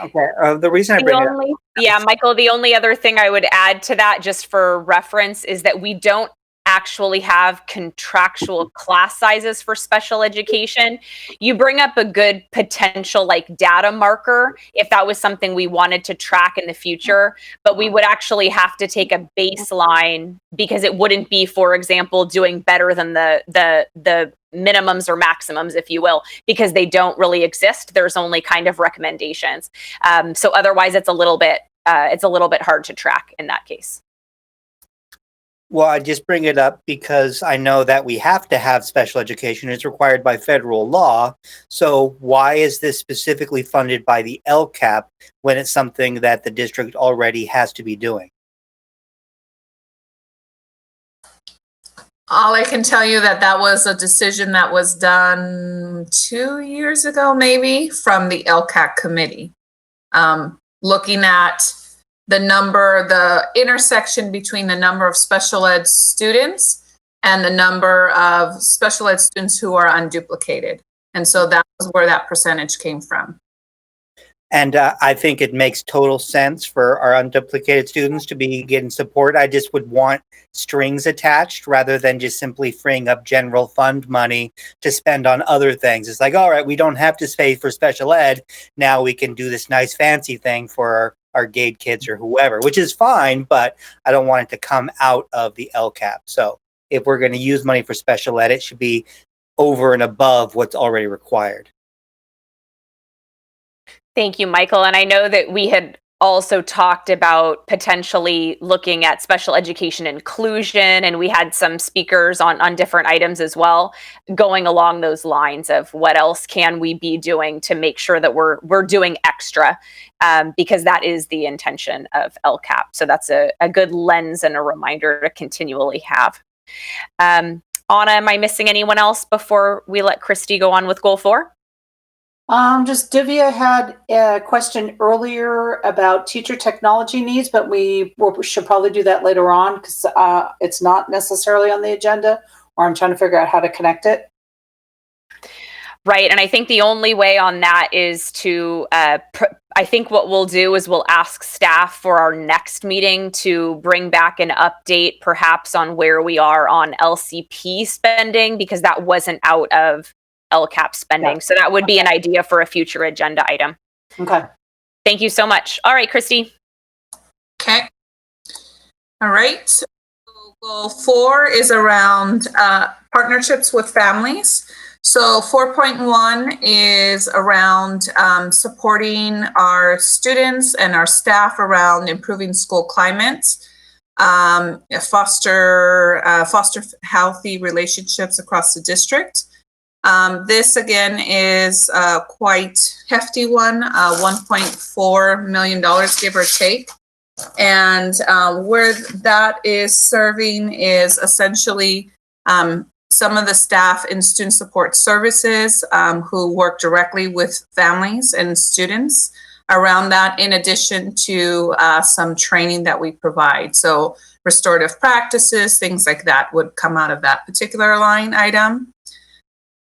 Okay. The reason I bring it up. Yeah, Michael, the only other thing I would add to that, just for reference, is that we don't actually have contractual class sizes for special education. You bring up a good potential like data marker if that was something we wanted to track in the future, but we would actually have to take a baseline, because it wouldn't be, for example, doing better than the minimums or maximums, if you will, because they don't really exist. There's only kind of recommendations. So otherwise it's a little bit hard to track in that case. Well, I just bring it up because I know that we have to have special education. It's required by federal law. So why is this specifically funded by the LCAP when it's something that the district already has to be doing? All I can tell you that was a decision that was done 2 years ago, maybe, from the LCAAC committee. Looking at the intersection between the number of special ed students and the number of special ed students who are unduplicated. And so that was where that percentage came from. And I think it makes total sense for our unduplicated students to be getting support. I just would want strings attached rather than just simply freeing up general fund money to spend on other things. It's like, all right, we don't have to pay for special ed. Now we can do this nice fancy thing for our GAID kids or whoever, which is fine, but I don't want it to come out of the LCAP. So if we're going to use money for special ed, it should be over and above what's already required. Thank you, Michael. And I know that we had also talked about potentially looking at special education inclusion, and we had some speakers on different items as well, going along those lines of what else can we be doing to make sure that we're doing extra, because that is the intention of LCAP. So that's a good lens and a reminder to continually have. Anna, am I missing anyone else before we let Christy go on with goal 4? Just Divya had a question earlier about teacher technology needs, but we should probably do that later on because it's not necessarily on the agenda, or I'm trying to figure out how to connect it. Right. And I think the only way on that is to, I think what we'll do is we'll ask staff for our next meeting to bring back an update perhaps on where we are on LCP spending, because that wasn't out of LCAP spending. Yeah. So that would be an idea for a future agenda item. Okay. Thank you so much. All right, Christy. Okay. All right. So goal 4 is around partnerships with families. So 4.1 is around supporting our students and our staff around improving school climates, foster healthy relationships across the district. This again is a quite hefty one, $1.4 million, give or take. And where that is serving is essentially some of the staff in student support services who work directly with families and students around that, in addition to some training that we provide. So restorative practices, things like that would come out of that particular line item.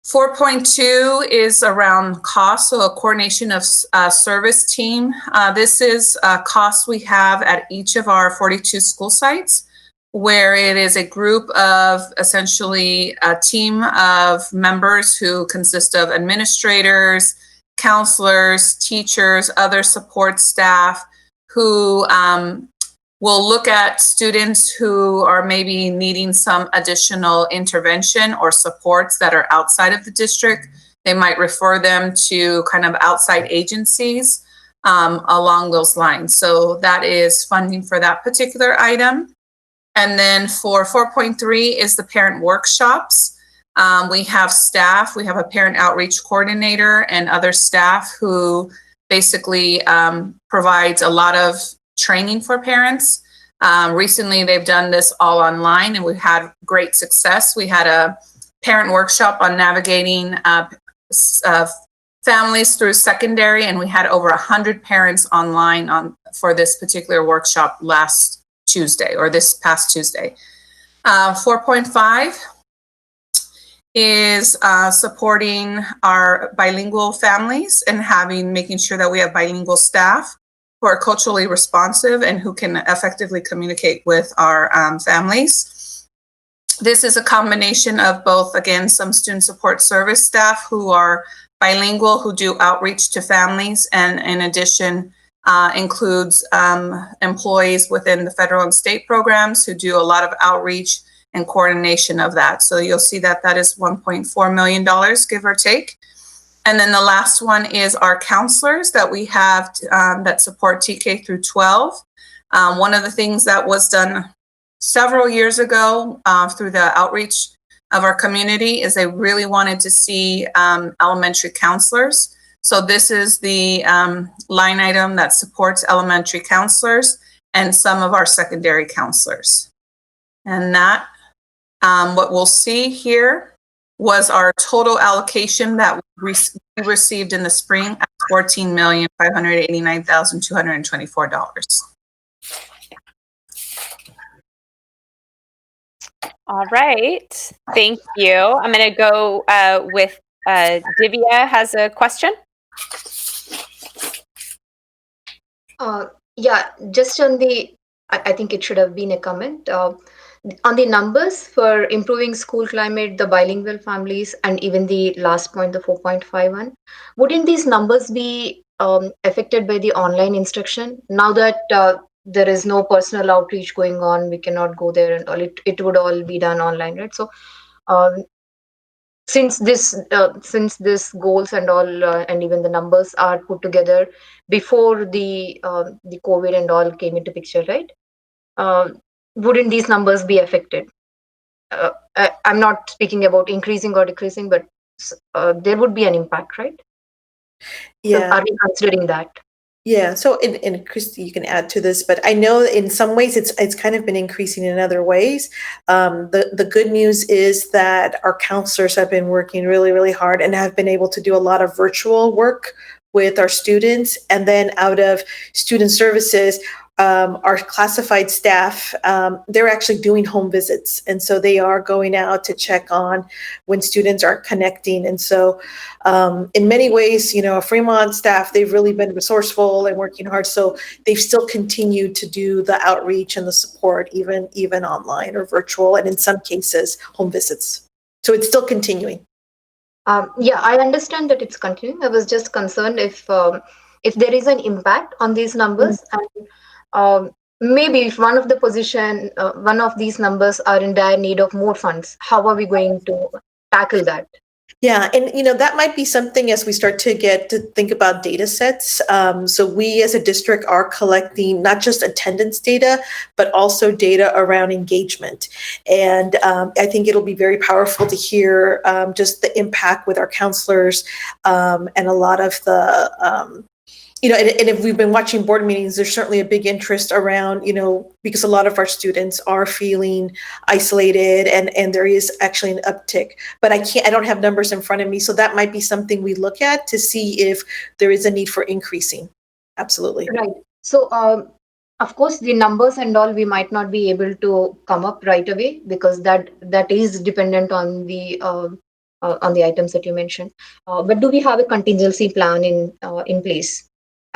4.2 is around cost, so a coordination of service team. This is a cost we have at each of our 42 school sites, where it is a group of essentially a team of members who consist of administrators, counselors, teachers, other support staff who we'll look at students who are maybe needing some additional intervention or supports that are outside of the district. They might refer them to kind of outside agencies along those lines. So that is funding for that particular item. And then for 4.3 is the parent workshops. We have staff, we have a parent outreach coordinator and other staff who basically provides a lot of training for parents. Recently, they've done this all online and we've had great success. We had a parent workshop on navigating families through secondary, and we had over 100 parents online for this particular workshop last Tuesday, or this past Tuesday. 4.5 is supporting our bilingual families and making sure that we have bilingual staff who are culturally responsive and who can effectively communicate with our families. This is a combination of both, again, some student support service staff who are bilingual, who do outreach to families, and in addition, includes employees within the federal and state programs who do a lot of outreach and coordination of that. So you'll see that that is $1.4 million, give or take. And then the last one is our counselors that we have that support TK through 12. One of the things that was done several years ago through the outreach of our community is they really wanted to see elementary counselors. So this is the line item that supports elementary counselors and some of our secondary counselors. And that What we'll see here was our total allocation that we received in the spring at $14,589,224. All right. Thank you. I'm going to go with Divya has a question. Yeah, just on the, I think it should have been a comment. On the numbers for improving school climate, the bilingual families, and even the last point, the 4.51, wouldn't these numbers be affected by the online instruction? Now that there is no personal outreach going on, we cannot go there and all, it would all be done online, right? So since this goals and all and even the numbers are put together before the COVID and all came into picture, right? Wouldn't these numbers be affected? I'm not speaking about increasing or decreasing, but there would be an impact, right? Yeah. So are we considering that? Yeah. So, and Christy, you can add to this, but I know in some ways it's kind of been increasing in other ways. The good news is that our counselors have been working really, really hard and have been able to do a lot of virtual work with our students. And then out of student services, our classified staff, they're actually doing home visits. And so they are going out to check on when students aren't connecting. And so in many ways, Fremont staff, they've really been resourceful and working hard. So they've still continued to do the outreach and the support, even online or virtual, and in some cases, home visits. So it's still continuing. Yeah, I understand that it's continuing. I was just concerned if there is an impact on these numbers, and maybe if one of these numbers are in dire need of more funds, how are we going to tackle that? Yeah, and that might be something as we start to get to think about data sets. So we as a district are collecting not just attendance data, but also data around engagement. And I think it'll be very powerful to hear just the impact with our counselors and a lot of the and if we've been watching board meetings, there's certainly a big interest around, because a lot of our students are feeling isolated and there is actually an uptick, but I don't have numbers in front of me. So that might be something we look at to see if there is a need for increasing. Absolutely. Right. So, of course, the numbers and all, we might not be able to come up right away because that is dependent on the items that you mentioned. But do we have a contingency plan in place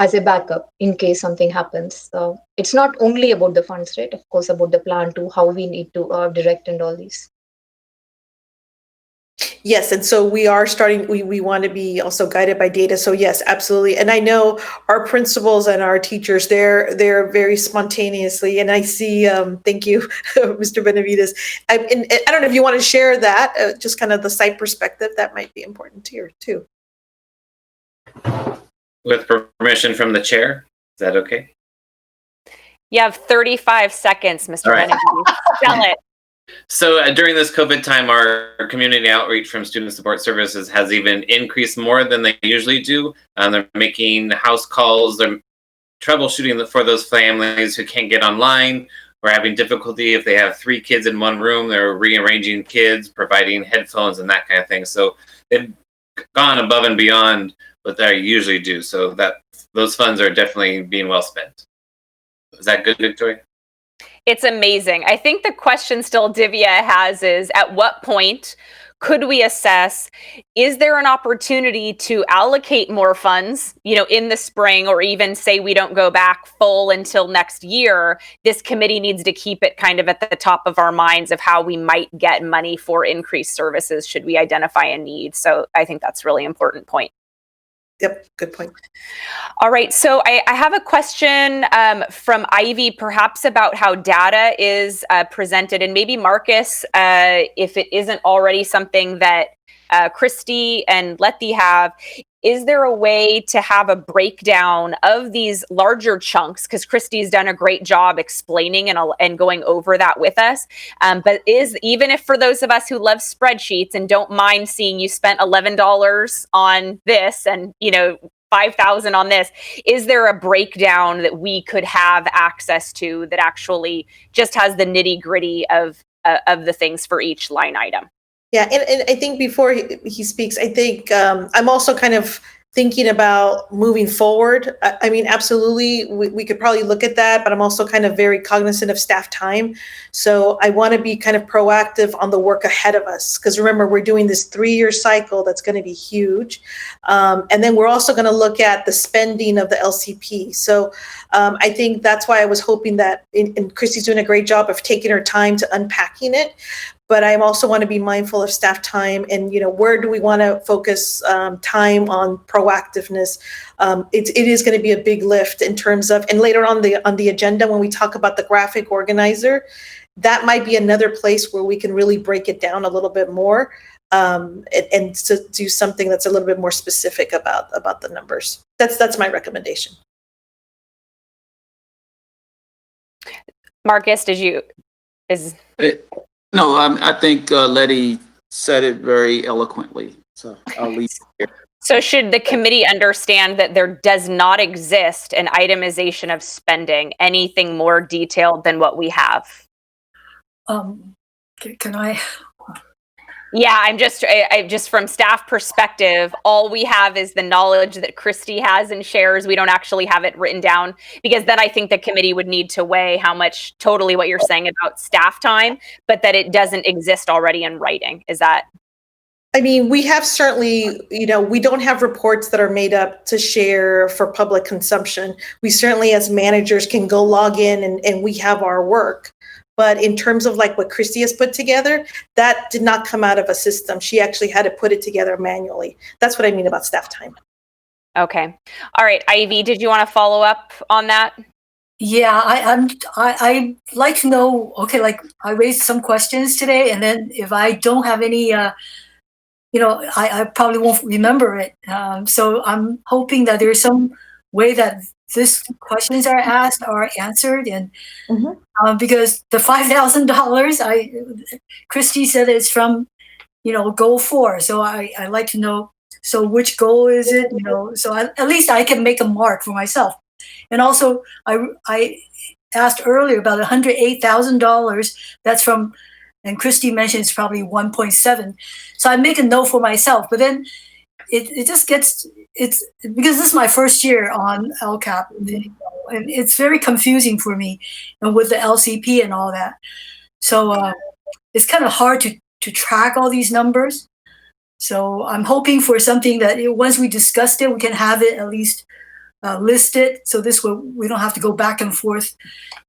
as a backup in case something happens? It's not only about the funds, right? Of course, about the plan too, how we need to direct and all these. Yes, and so we are starting, we want to be also guided by data. So yes, absolutely. And I know our principals and our teachers, they're very spontaneously, and I see, thank you, Mr. Benavides. I don't know if you want to share that, just kind of the site perspective, that might be important here too. With permission from the chair, is that okay? You have 35 seconds, Mr. Right. Benavides. Sell it. So during this COVID time, our community outreach from Student Support Services has even increased more than they usually do. They're making house calls, they're troubleshooting for those families who can't get online or having difficulty. If they have 3 kids in one room, they're rearranging kids, providing headphones and that kind of thing. So they've gone above and beyond what they usually do. So that those funds are definitely being well spent. Is that good, Victoria? It's amazing. I think the question still Divya has is, at what point could we assess, is there an opportunity to allocate more funds, in the spring, or even say we don't go back full until next year? This committee needs to keep it kind of at the top of our minds of how we might get money for increased services should we identify a need. So I think that's a really important point. Yep, good point. All right, so I have a question from Ivy, perhaps about how data is presented, and maybe Marcus, if it isn't already something that Christy and Letty have. Is there a way to have a breakdown of these larger chunks? Because Christy's done a great job explaining and going over that with us. But even if for those of us who love spreadsheets and don't mind seeing you spent $11 on this and $5,000 on this, is there a breakdown that we could have access to that actually just has the nitty gritty of of the things for each line item. Yeah, and I think before he speaks, I think I'm also kind of thinking about moving forward. I mean, absolutely, we could probably look at that, but I'm also kind of very cognizant of staff time. So I want to be kind of proactive on the work ahead of us. Because remember, we're doing this 3-year cycle that's going to be huge. And then we're also going to look at the spending of the LCP. So I think that's why I was hoping that, and Christy's doing a great job of taking her time to unpacking it. But I also want to be mindful of staff time and, where do we want to focus time on proactiveness? It is going to be a big lift in terms of, and later on the agenda, when we talk about the graphic organizer, that might be another place where we can really break it down a little bit more and to do something that's a little bit more specific about the numbers. That's my recommendation. Marcus, No, I think Letty said it very eloquently. So I'll leave it here. So should the committee understand that there does not exist an itemization of spending, anything more detailed than what we have? Can I? Yeah, I'm just from staff perspective, all we have is the knowledge that Christy has and shares. We don't actually have it written down, because then I think the committee would need to weigh how much, totally what you're saying about staff time, but that it doesn't exist already in writing. Is that? I mean, we have certainly, we don't have reports that are made up to share for public consumption. We certainly, as managers, can go log in and we have our work. But in terms of like what Christy has put together, that did not come out of a system. She actually had to put it together manually. That's what I mean about staff time. Okay. All right. Ivy, did you want to follow up on that? Yeah, I like to know, okay, like I raised some questions today, and then if I don't have any, I probably won't remember it. So I'm hoping that there's some way that these questions are asked are answered, and because the $5,000, Christy said it's from, goal 4. So I like to know. So which goal is it? So at least I can make a mark for myself. And also, I asked earlier about $108,000. That's from, and Christy mentioned it's probably 1.7. So I make a note for myself. But then it just gets, it's because this is my first year on LCAP, and it's very confusing for me, and with the LCP and all that. So it's kind of hard to track all these numbers. So I'm hoping for something that once we discussed it, we can have it at least listed. So this way we don't have to go back and forth,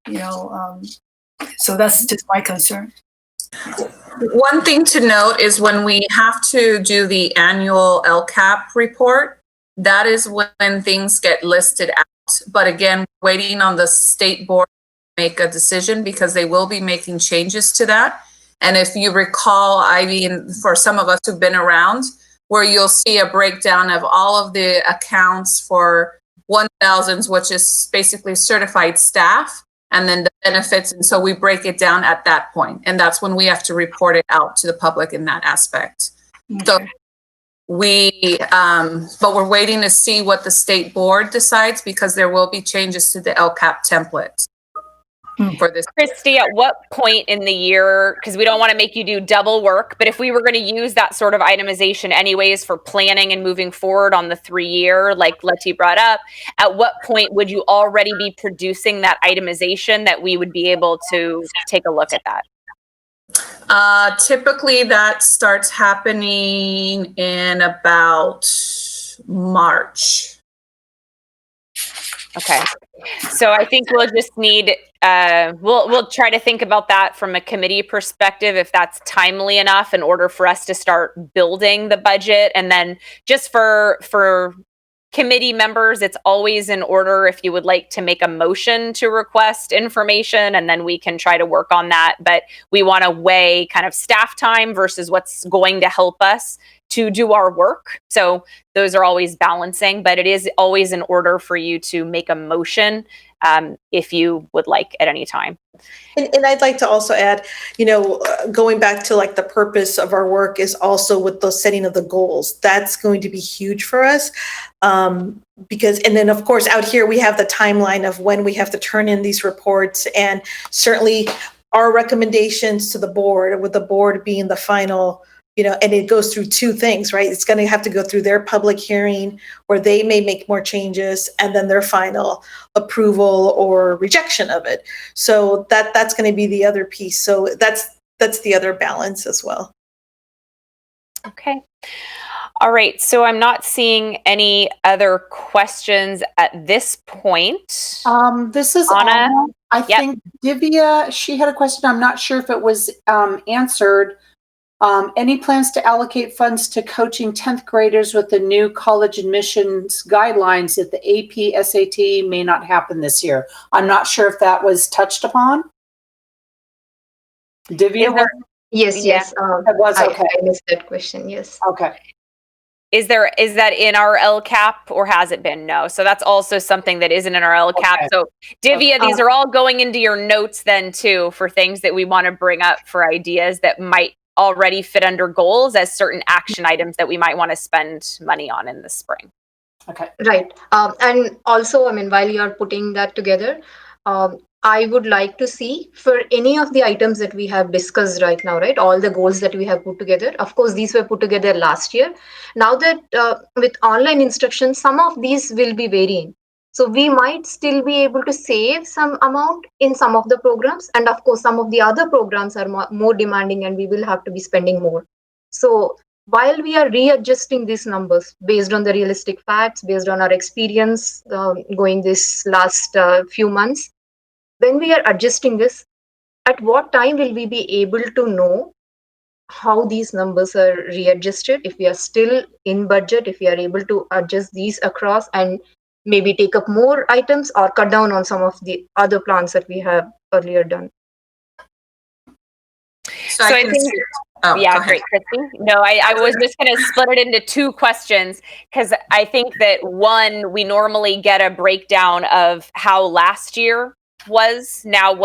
so that's just my concern. One thing to note is when we have to do the annual LCAP report, that is when things get listed out. But again, waiting on the state board to make a decision, because they will be making changes to that. And if you recall, Ivy, and for some of us who've been around, where you'll see a breakdown of all of the accounts for 1,000s, which is basically certified staff, and then the benefits. And so we break it down at that point. And that's when we have to report it out to the public in that aspect. Okay. So but we're waiting to see what the state board decides, because there will be changes to the LCAP template for this. Christy, at what point in the year, because we don't want to make you do double work, but if we were going to use that sort of itemization anyways for planning and moving forward on the 3-year, like Letty brought up, at what point would you already be producing that itemization that we would be able to take a look at that? Typically that starts happening in about March. Okay. So I think we'll just need, we'll try to think about that from a committee perspective, if that's timely enough in order for us to start building the budget. And then just for committee members, it's always in order if you would like to make a motion to request information, and then we can try to work on that. But we want to weigh kind of staff time versus what's going to help us to do our work. So those are always balancing, but it is always in order for you to make a motion if you would like at any time. And I'd like to also add, going back to like the purpose of our work is also with the setting of the goals. That's going to be huge for us. Because, and then of course out here we have the timeline of when we have to turn in these reports, and certainly our recommendations to the board, with the board being the final, and it goes through two things, right? It's going to have to go through their public hearing where they may make more changes, and then their final approval or rejection of it. So that's going to be the other piece. So that's the other balance as well. Okay. All right. So I'm not seeing any other questions at this point. This is Anna. I think Divya, she had a question. I'm not sure if it was answered. Any plans to allocate funds to coaching 10th graders with the new college admissions guidelines that the AP SAT may not happen this year? I'm not sure if that was touched upon. Divya? Yes. It was, okay. I missed that question. Yes. Okay. Is that in our LCAP, or has it been? No. So that's also something that isn't in our LCAP. Okay. So Divya, these are all going into your notes then too, for things that we want to bring up for ideas that might already fit under goals as certain action items that we might want to spend money on in the spring. Okay. Right. And also, while you are putting that together, I would like to see for any of the items that we have discussed right now, right? All the goals that we have put together. Of course, these were put together last year. Now that with online instruction, some of these will be varying. So we might still be able to save some amount in some of the programs. And of course, some of the other programs are more demanding and we will have to be spending more. So while we are readjusting these numbers based on the realistic facts, based on our experience going this last few months, when we are adjusting this, at what time will we be able to know how these numbers are readjusted, if we are still in budget, if we are able to adjust these across and maybe take up more items or cut down on some of the other plans that we have earlier done? So I think, great, Christy. No, I was just going to split it into two questions, because I think that one, we normally get a breakdown of how last year was now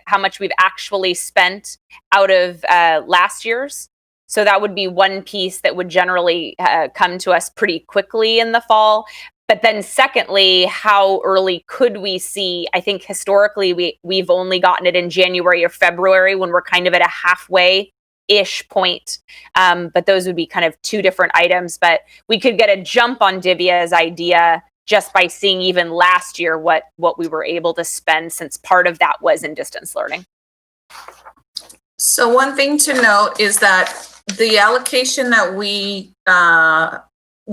how much we've actually spent out of last year's. So that would be one piece that would generally come to us pretty quickly in the fall. But then secondly, how early could we see? I think historically we've only gotten it in January or February when we're kind of at a halfway-ish point. But those would be kind of two different items. But we could get a jump on Divya's idea just by seeing even last year what we were able to spend, since part of that was in distance learning. So one thing to note is that the allocation that we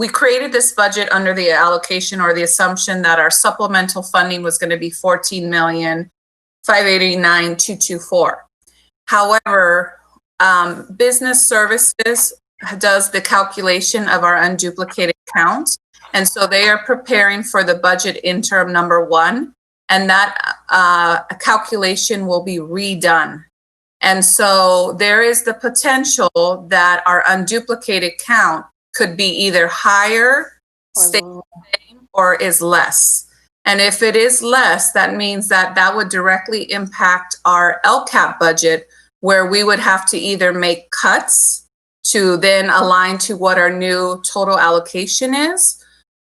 created this budget under the allocation or the assumption that our supplemental funding was going to be $14,589,224. However, business services does the calculation of our unduplicated count. And so they are preparing for the budget interim number 1, and that calculation will be redone. And so there is the potential that our unduplicated count could be either higher, stay the same, or is less. And if it is less, that means that would directly impact our LCAP budget, where we would have to either make cuts to then align to what our new total allocation is,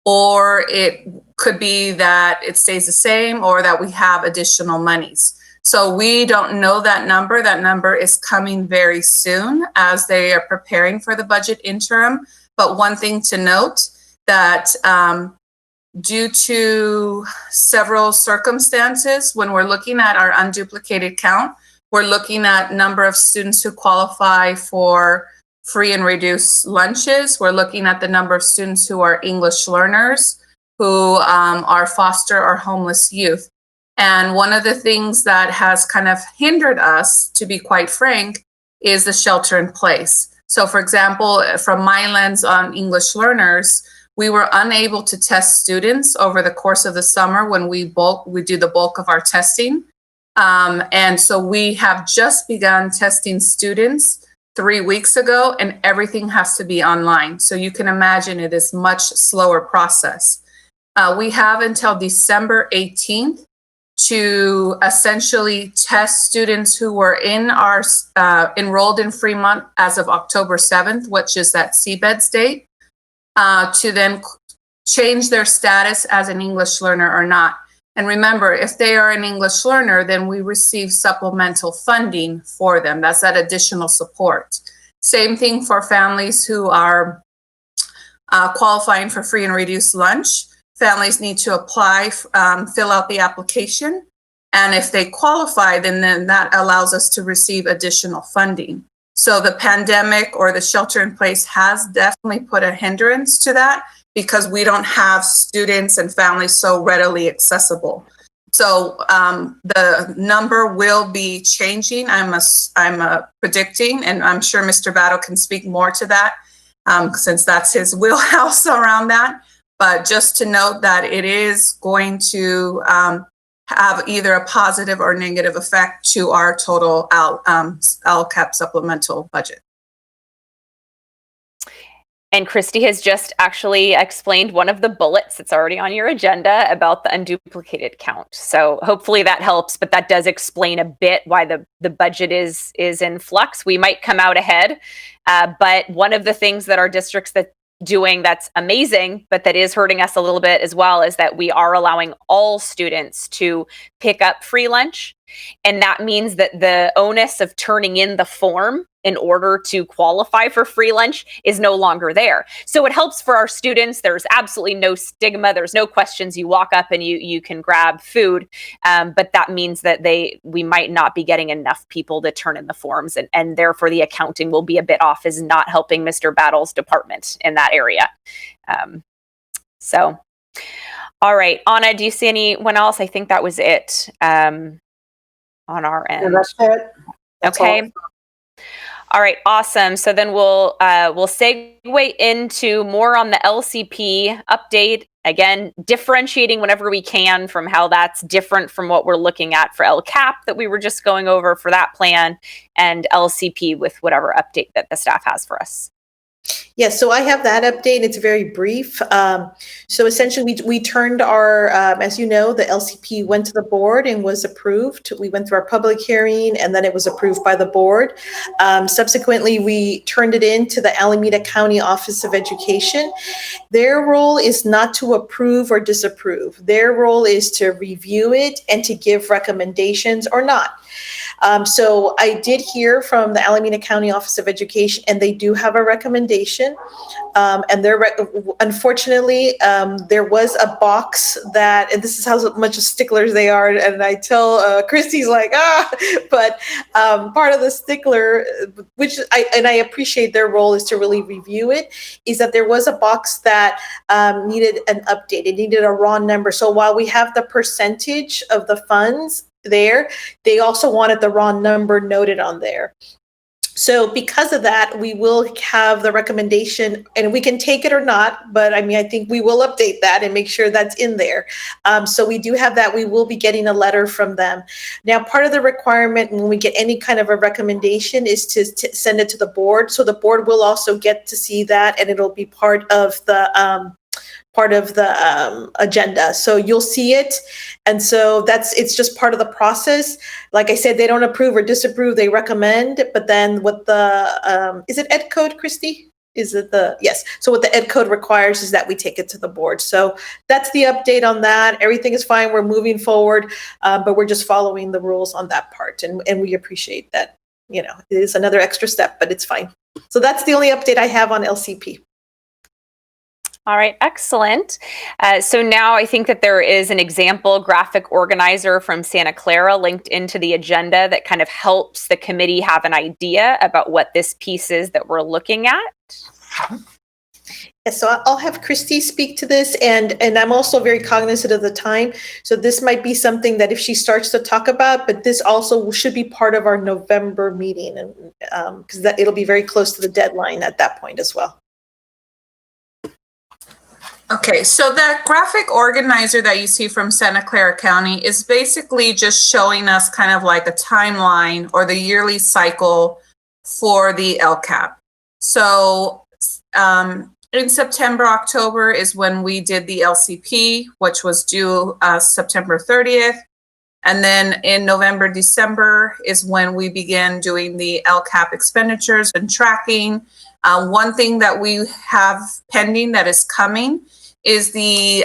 or it could be that it stays the same or that we have additional monies. So we don't know that number. That number is coming very soon as they are preparing for the budget interim. But one thing to note that due to several circumstances, when we're looking at our unduplicated count, we're looking at number of students who qualify for free and reduced lunches. We're looking at the number of students who are English learners, who are foster or homeless youth. And one of the things that has kind of hindered us, to be quite frank, is the shelter in place. So for example, from my lens on English learners, we were unable to test students over the course of the summer when we do the bulk of our testing. And so we have just begun testing students 3 weeks ago, and everything has to be online. So you can imagine it is much slower process. We have until December 18th to essentially test students who were in our enrolled in Fremont as of October 7th, which is that CBEDS date, to then change their status as an English learner or not. And remember, if they are an English learner, then we receive supplemental funding for them. That's that additional support. Same thing for families who are qualifying for free and reduced lunch. Families need to apply, fill out the application. And if they qualify, then that allows us to receive additional funding. So the pandemic or the shelter in place has definitely put a hindrance to that because we don't have students and families so readily accessible. So the number will be changing. I'm predicting, and I'm sure Mr. Battle can speak more to that since that's his wheelhouse around that. But just to note that it is going to have either a positive or negative effect to our total LCAP supplemental budget. And Christy has just actually explained one of the bullets that's already on your agenda about the unduplicated count. So hopefully that helps, but that does explain a bit why the budget is in flux. We might come out ahead, but one of the things that our districts that doing that's amazing, but that is hurting us a little bit as well, is that we are allowing all students to pick up free lunch. And that means that the onus of turning in the form in order to qualify for free lunch is no longer there. So it helps for our students. There's absolutely no stigma. There's no questions. You walk up and you can grab food. But that means that we might not be getting enough people to turn in the forms. And therefore the accounting will be a bit off, is not helping Mr. Battle's department in that area. So, all right. Anna, do you see anyone else? I think that was it on our end. Yeah, that's it. That's okay. All right, awesome. So then we'll segue into more on the LCP update. Again, differentiating whenever we can from how that's different from what we're looking at for LCAP that we were just going over for that plan, and LCP with whatever update that the staff has for us. Yes, so I have that update. It's very brief. So essentially, we turned our, as you know, the LCP went to the board and was approved. We went through our public hearing and then it was approved by the board. Subsequently, we turned it in to the Alameda County Office of Education. Their role is not to approve or disapprove. Their role is to review it and to give recommendations or not. So I did hear from the Alameda County Office of Education, and they do have a recommendation. And unfortunately, there was a box that, and this is how much of sticklers they are. And I tell Christy's like, but part of the stickler, which I appreciate their role is to really review it, is that there was a box that needed an update. It needed a raw number. So while we have the percentage of the funds there, they also wanted the raw number noted on there. So because of that, we will have the recommendation, and we can take it or not, but I mean, I think we will update that and make sure that's in there. So we do have that. We will be getting a letter from them. Now, part of the requirement when we get any kind of a recommendation is to send it to the board. So the board will also get to see that, and it'll be part of the agenda. So you'll see it. And so it's just part of the process. Like I said, they don't approve or disapprove, they recommend, but then what is it Ed Code, Christy? Yes. So what the Ed Code requires is that we take it to the board. So that's the update on that. Everything is fine. We're moving forward, but we're just following the rules on that part. And we appreciate that, it is another extra step, but it's fine. So that's the only update I have on LCP. All right, excellent. So now I think that there is an example graphic organizer from Santa Clara linked into the agenda that kind of helps the committee have an idea about what this piece is that we're looking at. Yes, so I'll have Christy speak to this, and I'm also very cognizant of the time. So this might be something that if she starts to talk about, but this also should be part of our November meeting, and because it'll be very close to the deadline at that point as well. Okay, so that graphic organizer that you see from Santa Clara County is basically just showing us kind of like a timeline or the yearly cycle for the LCAP. So in September, October is when we did the LCP, which was due September 30th. And then in November, December is when we began doing the LCAP expenditures and tracking. One thing that we have pending that is coming is the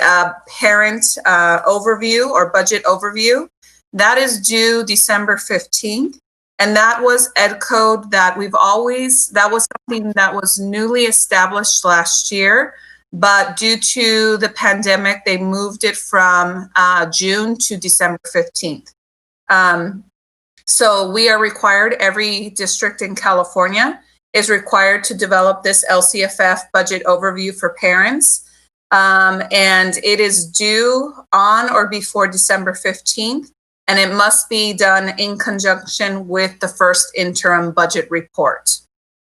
parent overview or budget overview. That is due December 15th. And that was ed code that that was something that was newly established last year. But due to the pandemic, they moved it from June to December 15th. So we are required, every district in California is required to develop this LCFF budget overview for parents. And it is due on or before December 15th, and it must be done in conjunction with the first interim budget report.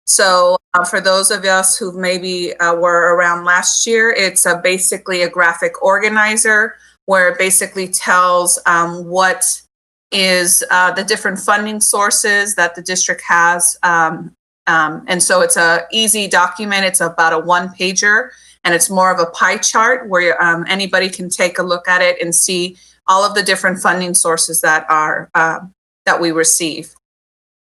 So for those of us who maybe were around last year, it's basically a graphic organizer where it basically tells what is the different funding sources that the district has. And so it's a easy document. It's about a one-pager, and it's more of a pie chart where anybody can take a look at it and see all of the different funding sources that are that we receive.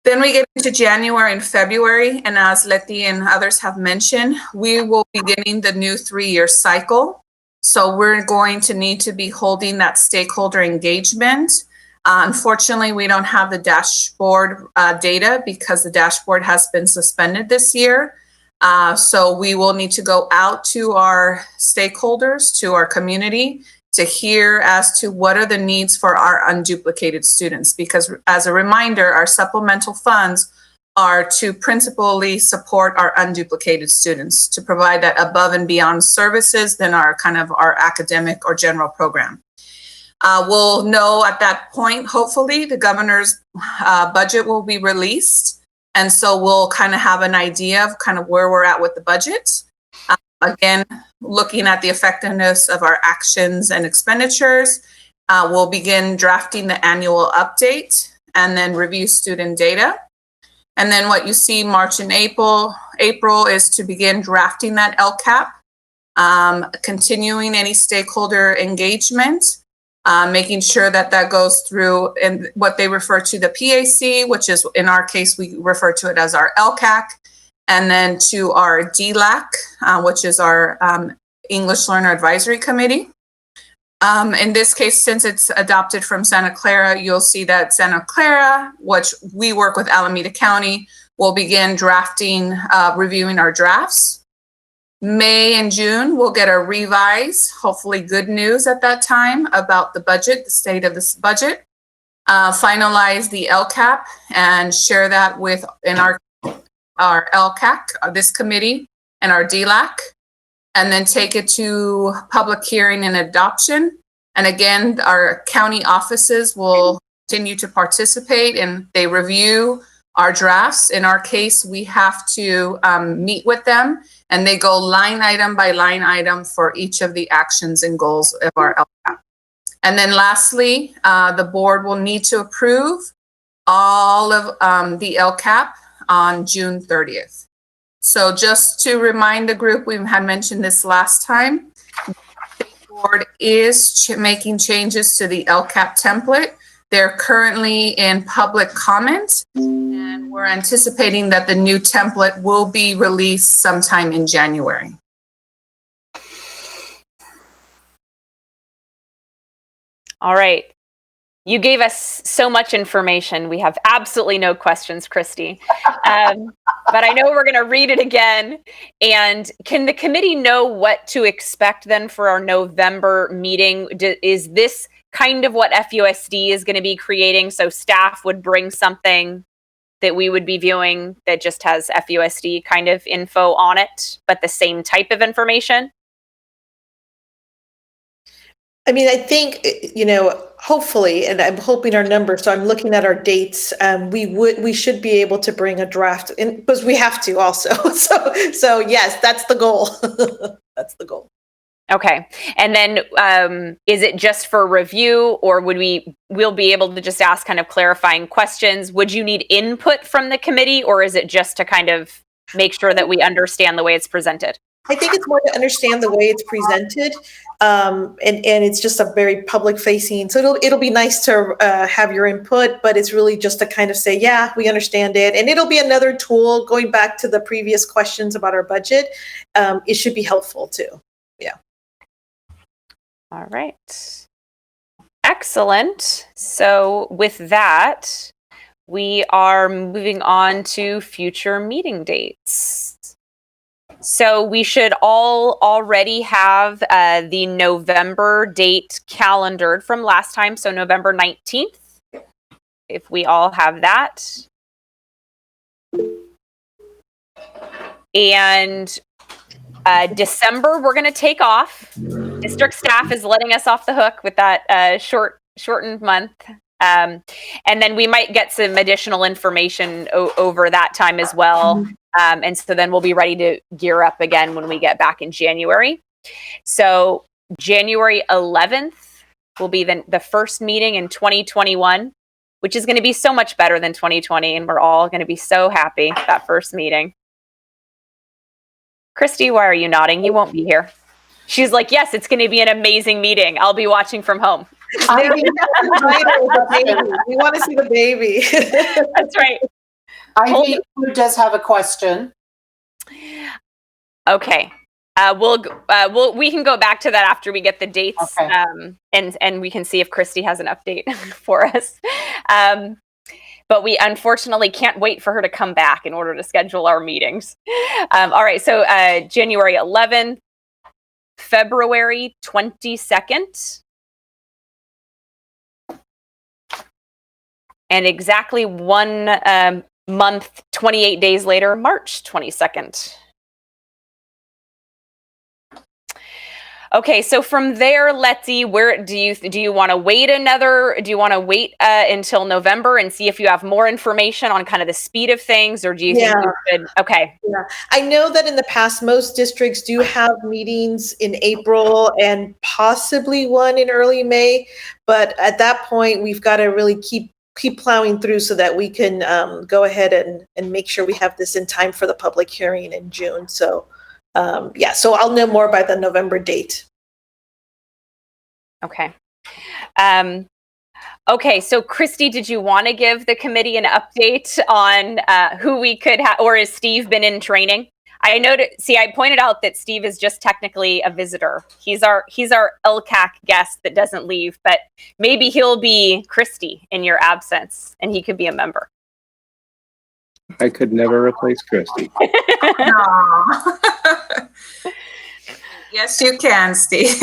Then we get into January and February, and as Letty and others have mentioned, we will be beginning the new 3-year cycle. So we're going to need to be holding that stakeholder engagement. Unfortunately, we don't have the dashboard data because the dashboard has been suspended this year. So we will need to go out to our stakeholders, to our community, to hear as to what are the needs for our unduplicated students. Because as a reminder, our supplemental funds are to principally support our unduplicated students, to provide that above and beyond services than our our academic or general program. We'll know at that point, hopefully, the governor's budget will be released. And so we'll have an idea of where we're at with the budget. Again, looking at the effectiveness of our actions and expenditures, we'll begin drafting the annual update and then review student data. And then what you see March and April is to begin drafting that LCAP, continuing any stakeholder engagement, making sure that that goes through in what they refer to the PAC, which is, in our case, we refer to it as our LCAAC, and then to our DLAC, which is our English Learner Advisory Committee. In this case, since it's adopted from Santa Clara, you'll see that Santa Clara, which we work with Alameda County, will begin drafting, reviewing our drafts. May and June, we'll get a revise, hopefully good news at that time about the budget, the state of this budget, finalize the LCAP and share that with in our LCAAC, this committee, and our DLAC, and then take it to public hearing and adoption. And again, our county offices will continue to participate, and they review our drafts. In our case, we have to meet with them, and they go line item by line item for each of the actions and goals of our LCAP. And then lastly, the board will need to approve all of the LCAP on June 30th. So just to remind the group, we had mentioned this last time, the board is making changes to the LCAP template. They're currently in public comment, and we're anticipating that the new template will be released sometime in January. All right. You gave us so much information. We have absolutely no questions, Christy. But I know we're going to read it again. And can the committee know what to expect then for our November meeting? Is this kind of what FUSD is going to be creating? So staff would bring something that we would be viewing that just has FUSD kind of info on it, but the same type of information? I mean, I think, hopefully, and I'm hoping our numbers, so I'm looking at our dates, we should be able to bring a draft in, because we have to also. So yes, that's the goal. That's the goal. Okay. And then is it just for review, or we'll be able to just ask kind of clarifying questions? Would you need input from the committee, or is it just to kind of make sure that we understand the way it's presented? I think it's more to understand the way it's presented, and it's just a very public facing. So it'll be nice to have your input, but it's really just to kind of say, yeah, we understand it, and it'll be another tool going back to the previous questions about our budget. It should be helpful too. Yeah. All right. Excellent. So with that, we are moving on to future meeting dates. So we should all already have the November date calendared from last time, so November 19th, if we all have that. And December, we're going to take off. District staff is letting us off the hook with that shortened month. And then we might get some additional information over that time as well. And so then we'll be ready to gear up again when we get back in January. So January 11th will be the first meeting in 2021, which is going to be so much better than 2020. And we're all going to be so happy that first meeting. Christy, why are you nodding? You won't be here. She's like, yes, it's going to be an amazing meeting. I'll be watching from home. We want to see the baby. That's right. Ivy does have a question. Okay. We can go back to that after we get the dates. Okay. And we can see if Christy has an update for us. But we unfortunately can't wait for her to come back in order to schedule our meetings. All right, so January 11th, February 22nd, and exactly 1 month, 28 days later, March 22nd. Okay, so from there, Letty, where do you want to wait until November and see if you have more information on kind of the speed of things, or do you think you should? Okay. Yeah, I know that in the past, most districts do have meetings in April and possibly one in early May, but at that point, we've got to really keep plowing through so that we can go ahead and make sure we have this in time for the public hearing in June. So. So I'll know more by the November date. Okay. Okay, so Christy, did you want to give the committee an update on who we could have, or has Steve been in training? I pointed out that Steve is just technically a visitor. He's our LCAAC guest that doesn't leave, but maybe he'll be Christy in your absence and he could be a member. I could never replace Christy. Yes, you can, Steve.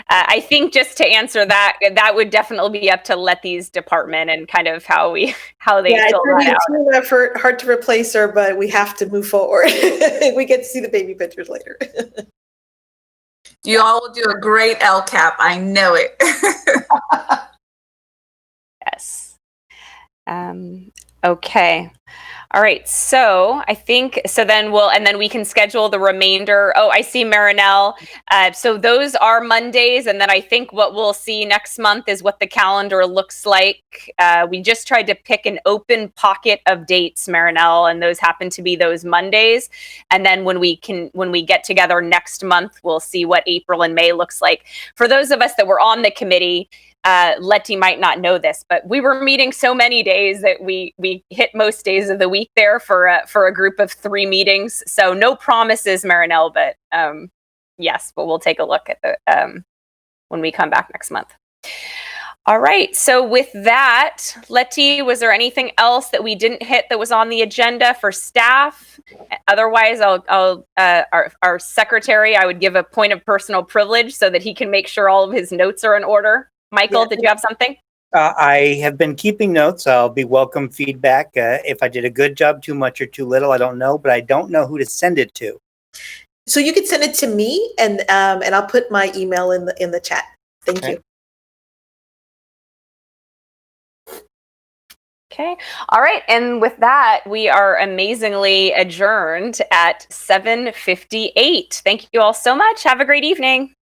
I think just to answer that would definitely be up to Letty's department and kind of how they fill that out. Team effort, hard to replace her, but we have to move forward. We get to see the baby pictures later. You all will do a great LCAP. I know it. Yes. Okay. All right. So I think then we can schedule the remainder. Oh, I see Marinelle. So those are Mondays. And then I think what we'll see next month is what the calendar looks like. We just tried to pick an open pocket of dates, Marinelle, and those happen to be those Mondays. And then when we get together next month, we'll see what April and May looks like. For those of us that were on the committee, Letty might not know this, but we were meeting so many days that we hit most days of the week there for a group of 3 meetings. So no promises, Marinelle, but yes, but we'll take a look at the when we come back next month. All right. So with that, Letty, was there anything else that we didn't hit that was on the agenda for staff? Otherwise, our secretary, I would give a point of personal privilege so that he can make sure all of his notes are in order. Michael, did you have something? I have been keeping notes. I'll be welcome feedback. If I did a good job, too much or too little, I don't know, but I don't know who to send it to. So you can send it to me, and I'll put my email in the chat. Thank you. Okay. All right. And with that, we are amazingly adjourned at 7:58. Thank you all so much. Have a great evening.